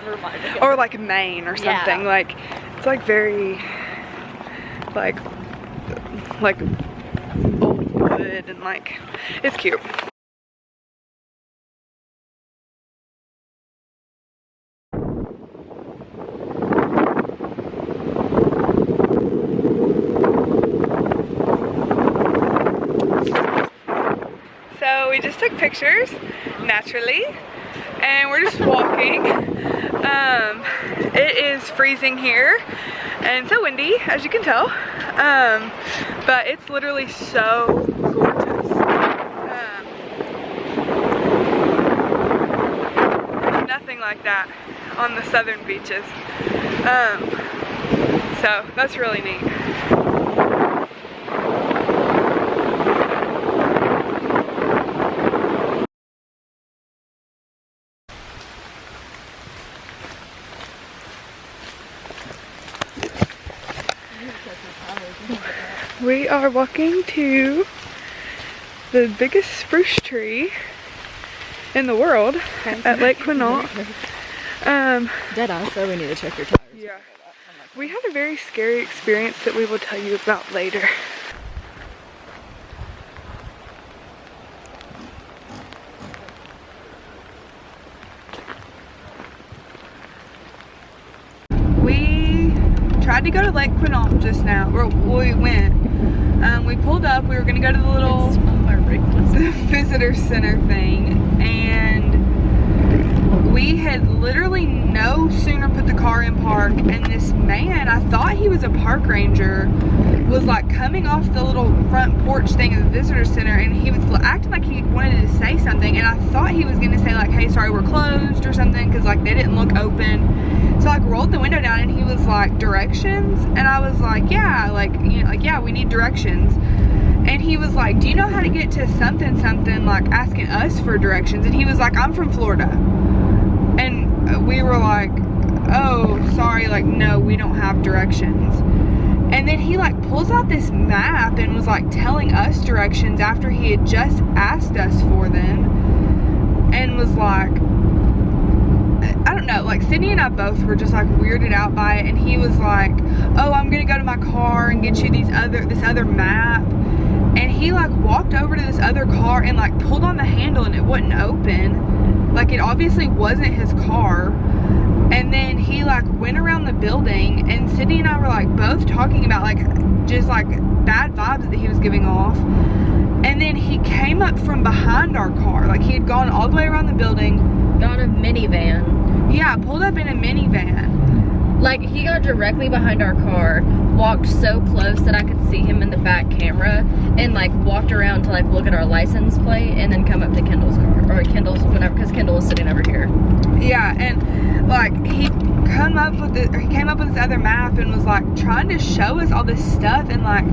me of. Or like Maine or something. Yeah. Like it's like very like old wood, and like it's cute. So we just took pictures, naturally. and we're just walking. It is freezing here and so windy, as you can tell, but it's literally so gorgeous. Nothing like that on the southern beaches, so that's really neat. We are walking to the biggest spruce tree in the world at Lake Quinault. Dead eye, so we need to check your tires. Yeah. We had a very scary experience that we will tell you about later. We tried to go to Lake Quinault just now, or we went. We pulled up, we were gonna go to the little visitor center thing, and we had literally no sooner put the car in park, and this man, I thought he was a park ranger, was like coming off the little front porch thing of the visitor center, and he was acting like he wanted to say something, and I thought he was gonna say like, hey, sorry, we're closed or something, because like they didn't look open. So I like rolled the window down, and he was like, directions? And I was like, yeah, like, you know, like, yeah, we need directions. And he was like, do you know how to get to something something, like asking us for directions? And he was like, I'm from Florida. And we were like, oh, sorry, like, no, we don't have directions. And then he like pulls out this map and was like telling us directions after he had just asked us for them, and was like, I don't know, like Sydney and I both were just like weirded out by it. And he was like, oh, I'm gonna go to my car and get you this other map. And he like walked over to this other car and like pulled on the handle, and it wouldn't open. Like it obviously wasn't his car. And then he like went around the building, and Sydney and I were like both talking about like just like bad vibes that he was giving off. And then he came up from behind our car, like he had gone all the way around the building. Got a minivan. Yeah, pulled up in a minivan. Like he got directly behind our car, walked so close that I could see him in the back camera, and like walked around to like look at our license plate, and then come up to Kendall's car, or Kendall's, whatever, because Kendall was sitting over here. Yeah, and like he came up with this other map and was like trying to show us all this stuff, and like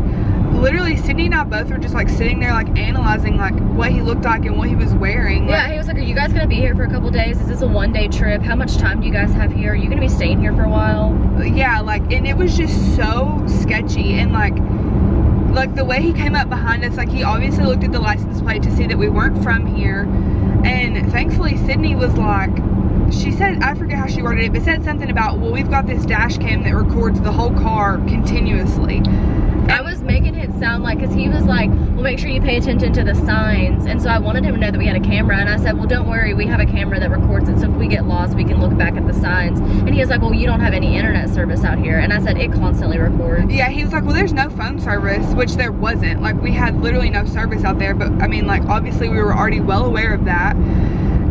literally Sydney and I both were just like sitting there like analyzing like what he looked like and what he was wearing. Yeah, he was like, are you guys gonna be here for a couple days? Is this a one-day trip? How much time do you guys have here? Are you gonna be staying here for a while? Yeah, like, and it was just so sketchy. And like the way he came up behind us, like he obviously looked at the license plate to see that we weren't from here. And thankfully Sydney was like, she said, I forget how she worded it, but said something about, well, we've got this dash cam that records the whole car continuously. I was making it sound like, because he was like, well, make sure you pay attention to the signs. And so I wanted him to know that we had a camera. And I said, well, don't worry, we have a camera that records it. So if we get lost, we can look back at the signs. And he was like, well, you don't have any internet service out here. And I said, it constantly records. Yeah, he was like, well, there's no phone service, which there wasn't. Like, we had literally no service out there. But, I mean, like, obviously we were already well aware of that.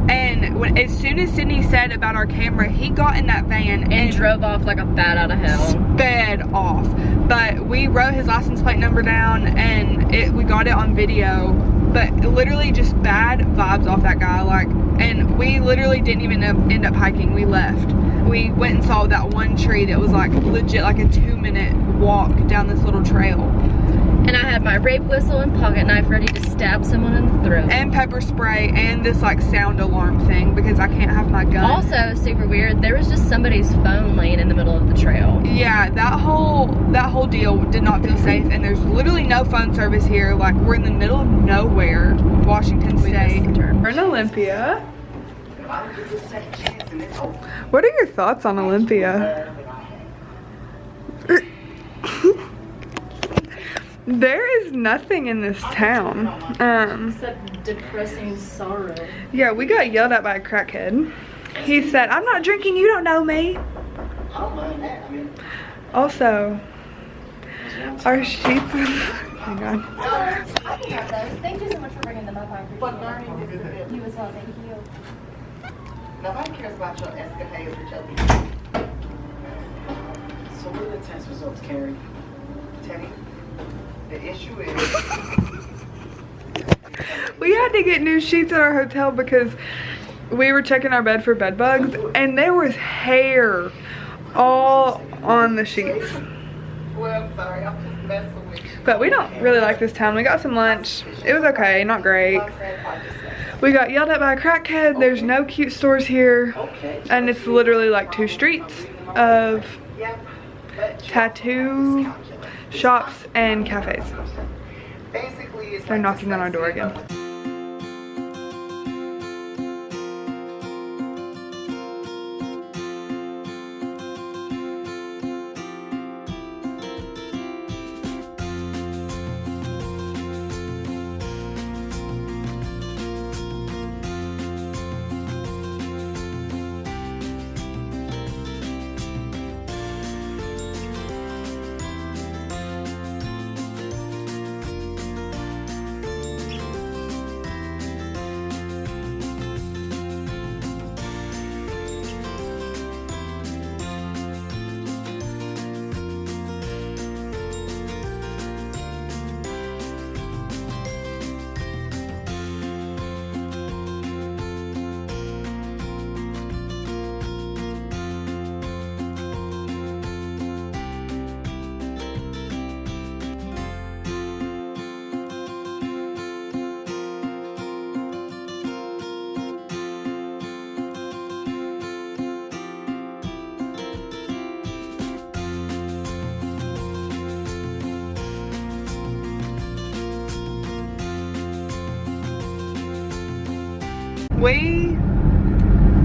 And as soon as Sydney said about our camera, he got in that van and drove off like a bat out of hell. Sped off. But we wrote his license plate number down, and we got it on video. But literally just bad vibes off that guy. Like, and we literally didn't even end up hiking. We left. We went and saw that one tree that was like legit like a 2-minute walk down this little trail. And I had my rape whistle and pocket knife ready to stab someone in the throat. And pepper spray and this like sound alarm thing, because I can't have my gun. Also, super weird, there was just somebody's phone laying in the middle of the trail. Yeah, that whole deal did not feel safe, and there's literally no phone service here. Like, we're in the middle of nowhere, Washington State. We're in Olympia. What are your thoughts on Olympia? There is nothing in this town. Except depressing sorrow. Yeah, we got yelled at by a crackhead. He said, I'm not drinking, you don't know me. Also, our sheets. Hang on. I can have those. Thank you so much for bringing them up. I appreciate it. You as well, thank you. Nobody cares about your escapades with your leave. So what are the test results, Carrie? Teddy, the issue is... We had to get new sheets at our hotel because we were checking our bed for bed bugs and there was hair all on the sheets. Well, I'm sorry, I'm just messing with you. But we don't really like this town. We got some lunch. It was okay, not great. We got yelled at by a crackhead. There's no cute stores here. And it's literally like 2 streets of tattoo shops and cafes. They're knocking on our door again.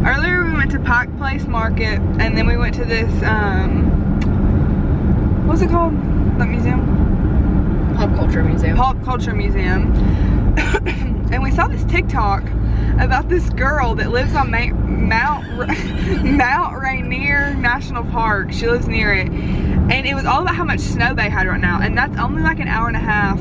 Earlier we went to Pike Place Market and then we went to this, what's it called? That museum? Pop Culture Museum. Pop Culture Museum. And we saw this TikTok about this girl that lives on Mount Rainier National Park. She lives near it. And it was all about how much snow they had right now. And that's only like an hour and a half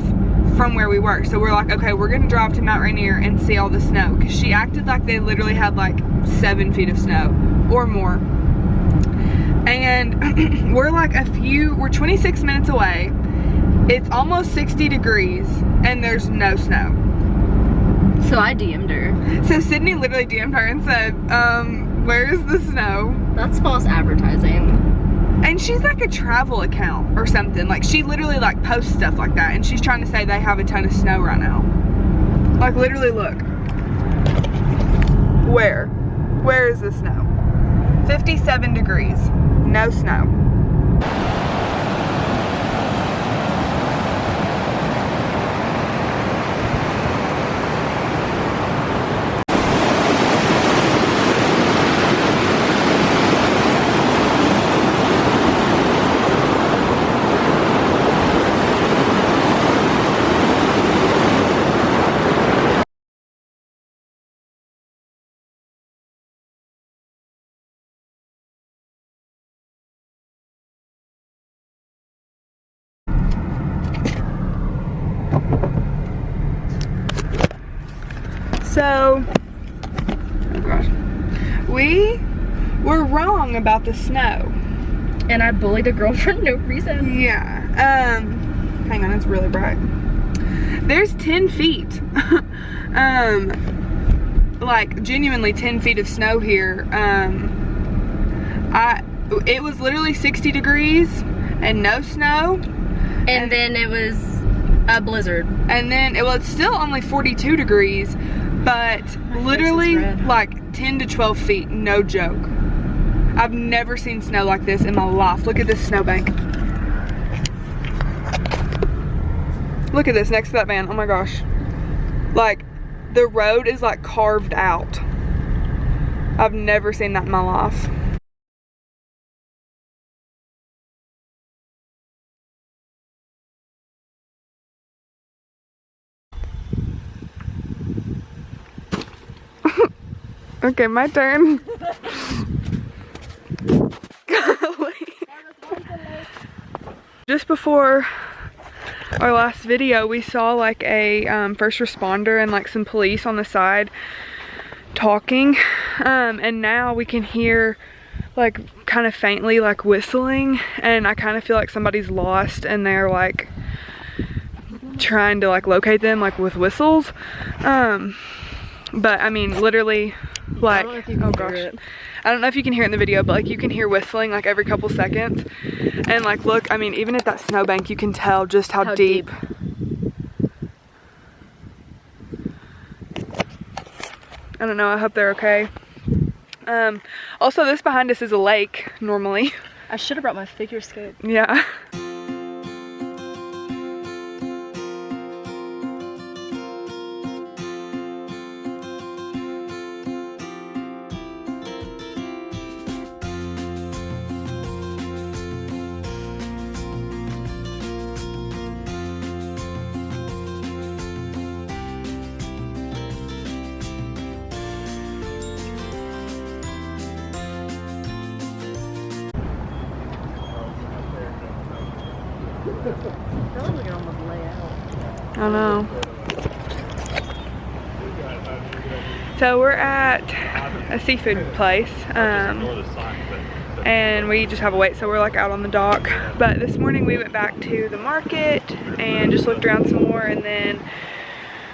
from where we work. So we're like, okay, we're gonna drive to Mount Rainier and see all the snow, because she acted like they literally had like 7 feet of snow or more. And we're like we're 26 minutes away. It's almost 60 degrees and there's no snow. So I DM'd her. So Sydney literally DM'd her and said, where is the snow? That's false advertising. And she's like a travel account or something. Like she literally like posts stuff like that, and she's trying to say they have a ton of snow right now. Like literally look. Where is the snow? 57 degrees, no snow. So, oh gosh, we were wrong about the snow. And I bullied a girl for no reason. Yeah, hang on, it's really bright. There's 10 feet, like genuinely 10 feet of snow here. It was literally 60 degrees and no snow. And then it was a blizzard. And then, it's still only 42 degrees, but literally like 10 to 12 feet, no joke. I've never seen snow like this in my life. Look at this snowbank. Look at this next to that van, oh my gosh. Like, the road is like carved out. I've never seen that in my life. Okay, my turn. Just before our last video, we saw like a first responder and like some police on the side talking. and now we can hear like kind of faintly like whistling, and I kind of feel like somebody's lost and they're like trying to like locate them like with whistles. But I mean literally like, oh gosh, I don't know if you can hear it in the video, but like you can hear whistling like every couple seconds. And like look, I mean even at that snowbank you can tell just how deep. I don't know, I hope they're okay. Also this behind us is a lake normally. I should have brought my figure skate. Yeah. I know. So we're at a seafood place, and we just have a wait, so we're like out on the dock. But this morning we went back to the market and just looked around some more, and then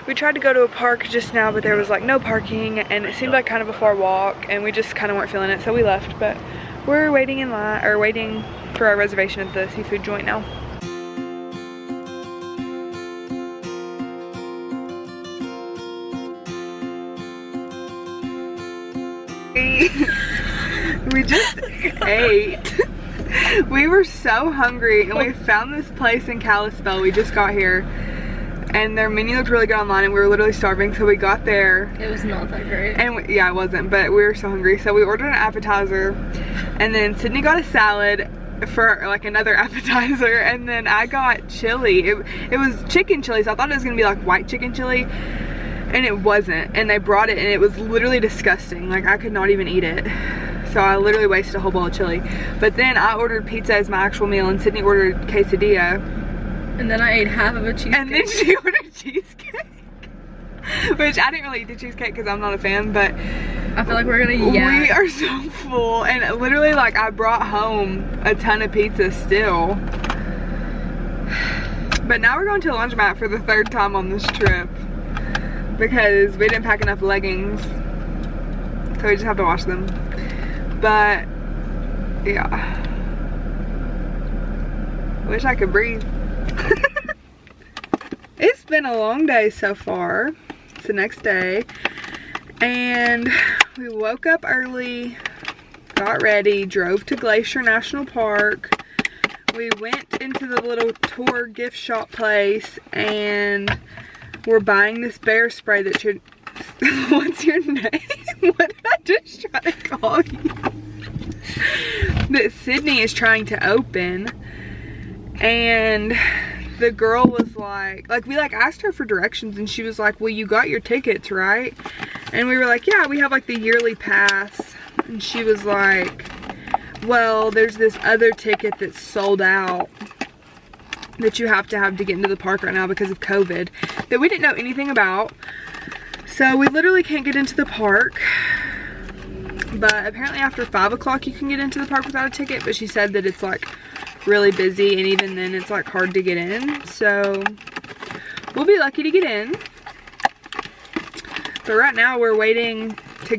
we tried to go to a park just now, but there was like no parking, and it seemed like kind of a far walk, and we just kind of weren't feeling it, so we left. But we're waiting in line, or waiting for our reservation at the seafood joint now. We just ate. We were so hungry, and we found this place in Kalispell. We just got here, and their menu looked really good online, and we were literally starving, so we got there. It was not that great. And yeah, it wasn't, but we were so hungry, so we ordered an appetizer, and then Sydney got a salad for like another appetizer, and then I got chili. It was chicken chili, so I thought it was gonna be like white chicken chili, and it wasn't. And they brought it, and it was literally disgusting. Like I could not even eat it. So I literally wasted a whole bowl of chili. But then I ordered pizza as my actual meal, and Sydney ordered quesadilla. And then I ate half of a cheesecake. And then she ordered cheesecake. Which I didn't really eat the cheesecake because I'm not a fan, but I feel like we're gonna yak. We are so full, and literally like I brought home a ton of pizza still. But now we're going to a laundromat for the 3rd time on this trip because we didn't pack enough leggings, so we just have to wash them. But yeah, wish I could breathe. It's been a long day so far. It's the next day, and we woke up early, got ready, drove to Glacier National Park. We went into the little tour gift shop place, and we're buying this bear spray that should what's your name? What did I just try to call you? That Sydney is trying to open, and the girl was like we asked her for directions, and she was like, well, you got your tickets, right? And we were like, yeah, we have like the yearly pass. And she was like, well, there's this other ticket that's sold out that you have to get into the park right now because of COVID that we didn't know anything about. So we literally can't get into the park. But apparently after 5 o'clock you can get into the park without a ticket, but she said that it's like really busy, and even then it's like hard to get in. So we'll be lucky to get in. But right now we're waiting to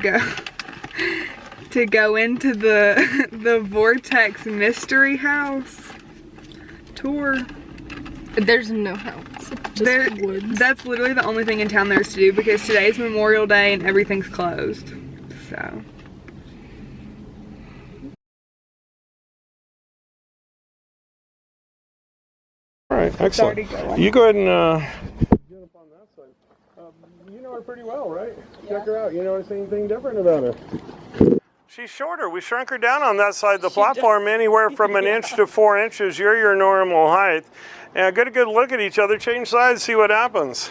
go into the Vortex Mystery House tour. There's no house. Just woods. That's literally the only thing in town there is to do, because today's Memorial Day and everything's closed. So all right, excellent. You go ahead and get up on that side. You know her pretty well, right? Yeah. Check her out. You notice anything different about her? She's shorter. We shrunk her down on that side of the platform, anywhere from an inch to 4 inches. You're your normal height. And get a good look at each other. Change sides, see what happens.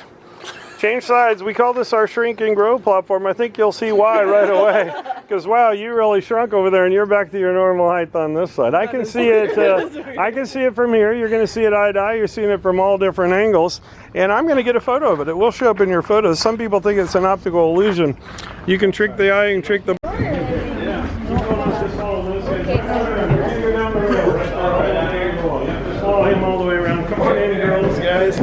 Change sides. We call this our shrink and grow platform. I think you'll see why right away. Because wow, you really shrunk over there, and you're back to your normal height on this side. I can see it. I can see it from here. You're going to see it eye to eye. You're seeing it from all different angles, and I'm going to get a photo of it. It will show up in your photos. Some people think it's an optical illusion. You can trick the eye and trick the. Follow him all the way around. Come on in, girls, guys.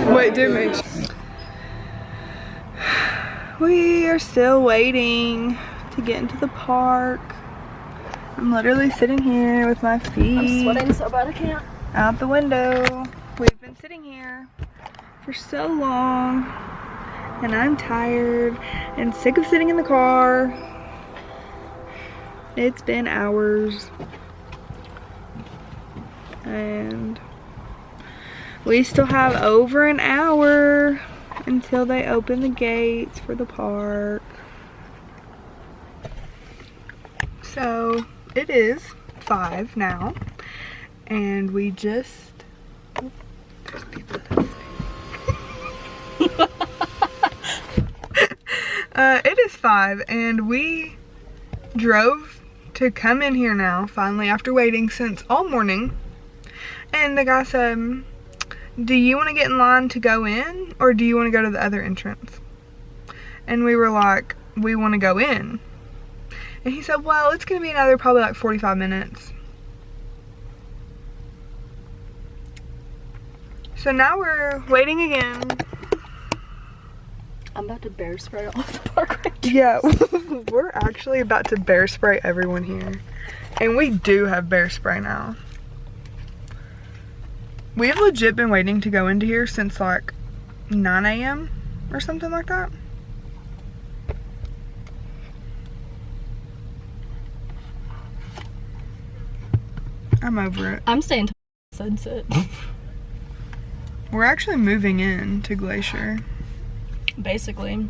Wait, do me. We are still waiting to get into the park. I'm literally sitting here with my feet. I'm sweating so bad I can't. Out the window. We've been sitting here for so long, and I'm tired and sick of sitting in the car. It's been hours, and we still have over an hour until they open the gates for the park. So it is 5 now, and we just, oh, there's people listening. It is 5, and we drove to come in here now, finally, after waiting since all morning. And the guy said, do you want to get in line to go in, or do you want to go to the other entrance? And we were like, we want to go in. And he said, well, it's going to be another probably like 45 minutes. So now we're waiting again. I'm about to bear spray off the park right now. Yeah, we're actually about to bear spray everyone here. And we do have bear spray now. We've legit been waiting to go into here since like 9 a.m. or something like that. I'm over it. I'm staying till sunset. We're actually moving in to Glacier. Basically.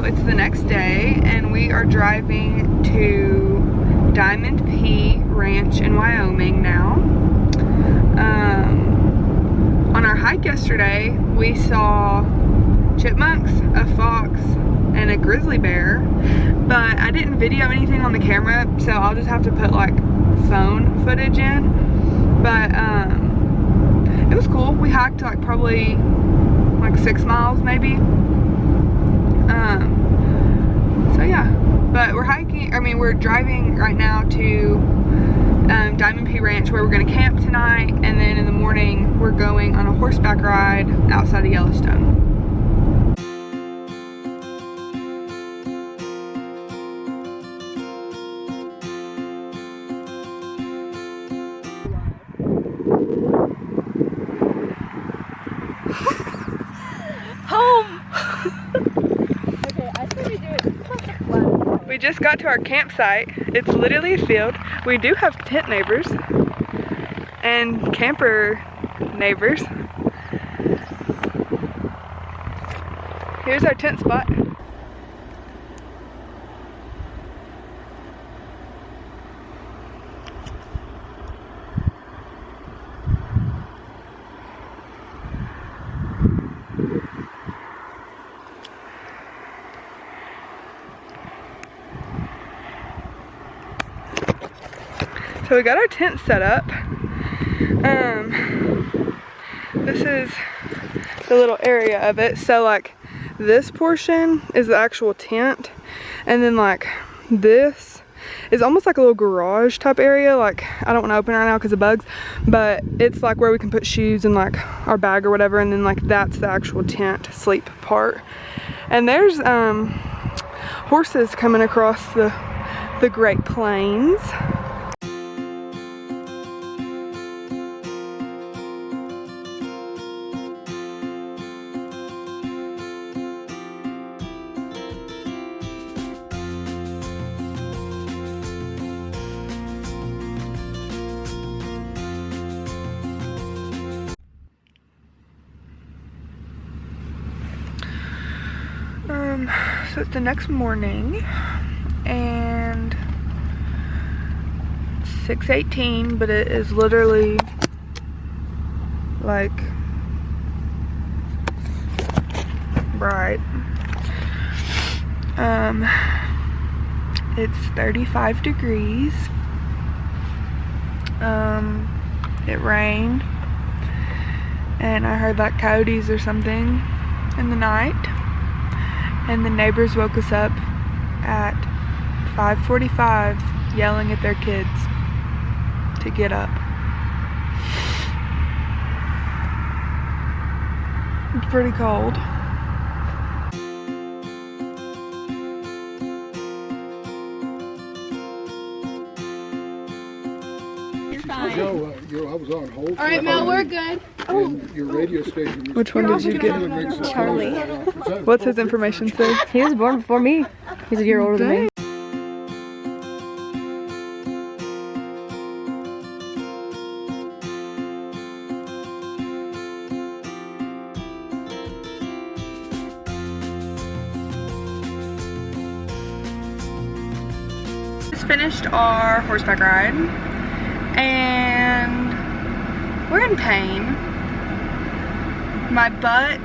It's the next day, and we are driving to Diamond P Ranch in Wyoming now. On our hike yesterday, we saw chipmunks, a fox, and a grizzly bear, but I didn't video anything on the camera, so I'll just have to put like phone footage in. But it was cool. We hiked like probably like 6 miles maybe. So yeah, but we're driving right now to Diamond P Ranch, where we're gonna camp tonight, and then in the morning we're going on a horseback ride outside of Yellowstone. We just got to our campsite. It's literally a field. We do have tent neighbors and camper neighbors. Here's our tent spot. So we got our tent set up. This is the little area of it. So like this portion is the actual tent, and then like this is almost like a little garage type area. Like I don't want to open it right now because of bugs, but it's like where we can put shoes and like our bag or whatever, and then like that's the actual tent sleep part. And there's horses coming across the Great Plains. So it's the next morning and 6:18, but it is literally like bright. It's 35 degrees. It rained and I heard like coyotes or something in the night. And the neighbors woke us up at 5:45 yelling at their kids to get up. It's pretty cold. Joe, I was on hold. All right, Mel, we're good. Your radio station. Which one did you get? Charlie. What's his information say? He was born before me. He's a year older than me. Just finished our horseback ride and we're in pain. My butt,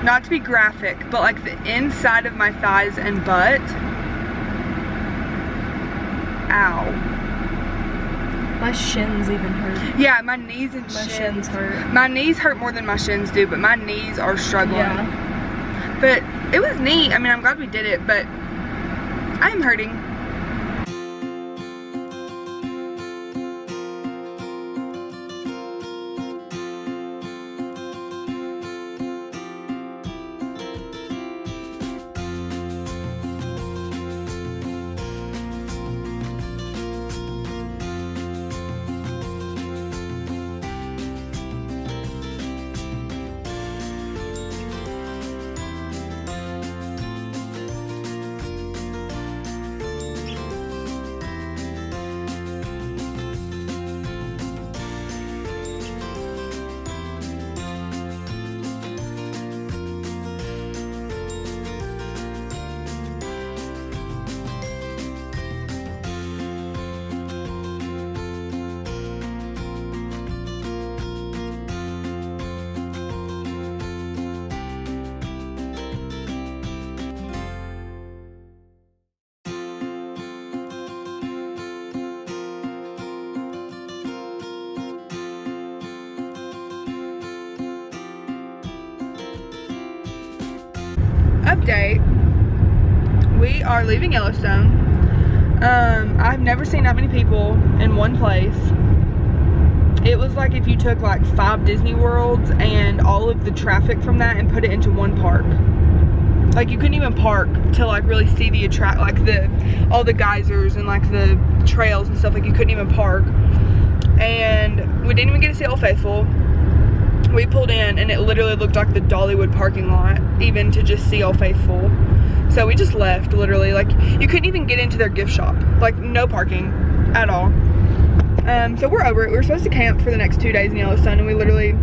not to be graphic, but like the inside of my thighs and butt, ow. My shins even hurt. Yeah, my knees and My shins shins hurt. My knees hurt more than my shins do, but my knees are struggling. Yeah. But it was neat. I mean, I'm glad we did it, but I am hurting. Update, we are leaving Yellowstone. I've never seen that many people in one place. It was like if you took like 5 Disney Worlds and all of the traffic from that and put it into one park. Like you couldn't even park to like really see the all the geysers and like the trails and stuff. Like you couldn't even park. And we didn't even get to see Old Faithful. We pulled in and it literally looked like the Dollywood parking lot, even to just see Old Faithful. So we just left, literally. Like, you couldn't even get into their gift shop. Like, no parking at all. So we're over it. We were supposed to camp for the next 2 days in Yellowstone and we literally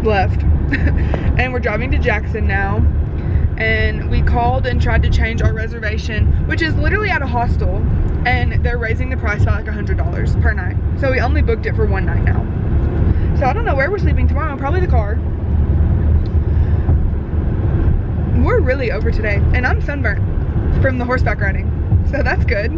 left. And we're driving to Jackson now. And we called and tried to change our reservation, which is literally at a hostel. And they're raising the price by like $100 per night. So we only booked it for 1 night now. So I don't know where we're sleeping tomorrow, probably the car. We're really over today, and I'm sunburnt from the horseback riding, so that's good.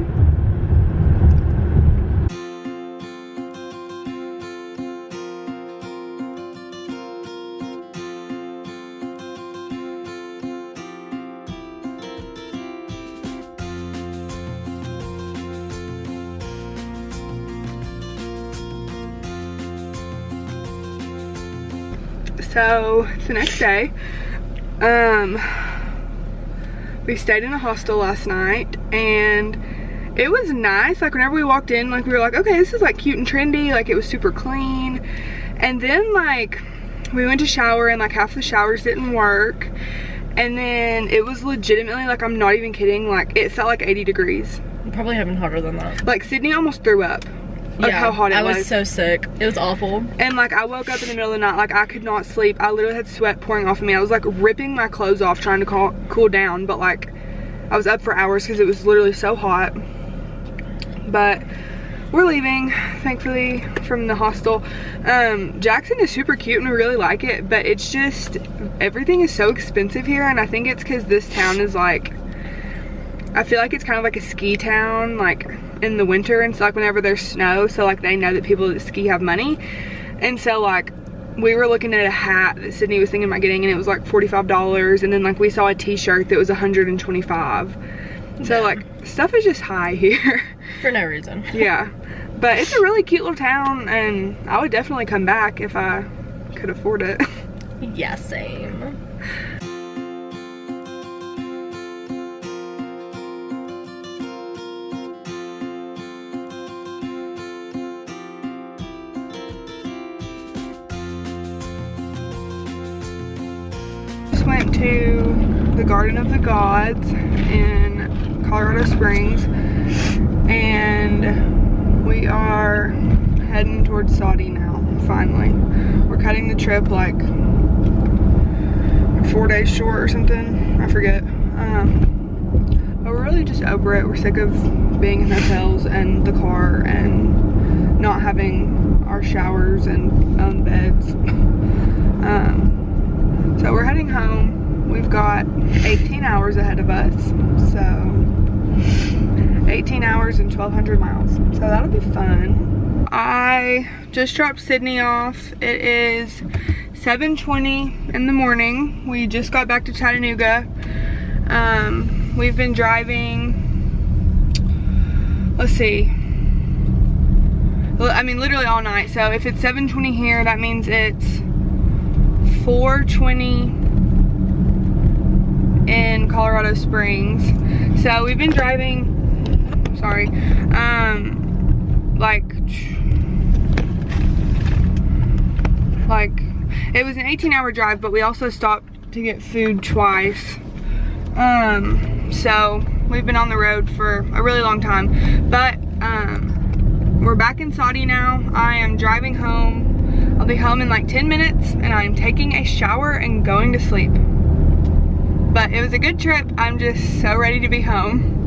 So it's the next day. We stayed in a hostel last night and it was nice. Like whenever we walked in, like we were like, okay, this is like cute and trendy. Like it was super clean. And then like we went to shower and like half the showers didn't work. And then it was legitimately, like I'm not even kidding, like it felt like 80 degrees. Probably having hotter than that. Like Sydney almost threw up. Of how hot it was. I was so sick. It was awful. And like I woke up in the middle of the night, like I could not sleep. I literally had sweat pouring off of me. I was like ripping my clothes off trying to cool down, but like I was up for hours because it was literally so hot. But we're leaving, thankfully, from the hostel. Jackson is super cute and we really like it, but it's just, everything is so expensive here, and I think it's because this town is like, I feel like it's kind of like a ski town, like in the winter, and so like whenever there's snow, so like they know that people that ski have money. And so like we were looking at a hat that Sydney was thinking about getting and it was like $45, and then like we saw a t-shirt that was $125. So like stuff is just high here. For no reason. Yeah, but it's a really cute little town and I would definitely come back if I could afford it. Yeah, same. Went to the Garden of the Gods in Colorado Springs and we are heading towards Saudi now, finally. We're cutting the trip like 4 days short or something, I forget. But we're really just over it. We're sick of being in hotels and the car and not having our showers and own beds. So we're heading home. We've got 18 hours ahead of us. So 18 hours and 1,200 miles. So that'll be fun. I just dropped Sydney off. It is 7:20 in the morning. We just got back to Chattanooga. We've been driving, let's see. I mean, literally all night. So if it's 7:20 here, that means it's 4:20 in Colorado Springs. So we've been driving, sorry, like it was an 18-hour drive, but we also stopped to get food twice. So we've been on the road for a really long time, but we're back in Saudi now. I am driving home. I'll be home in like 10 minutes and I'm taking a shower and going to sleep. But it was a good trip. I'm just so ready to be home.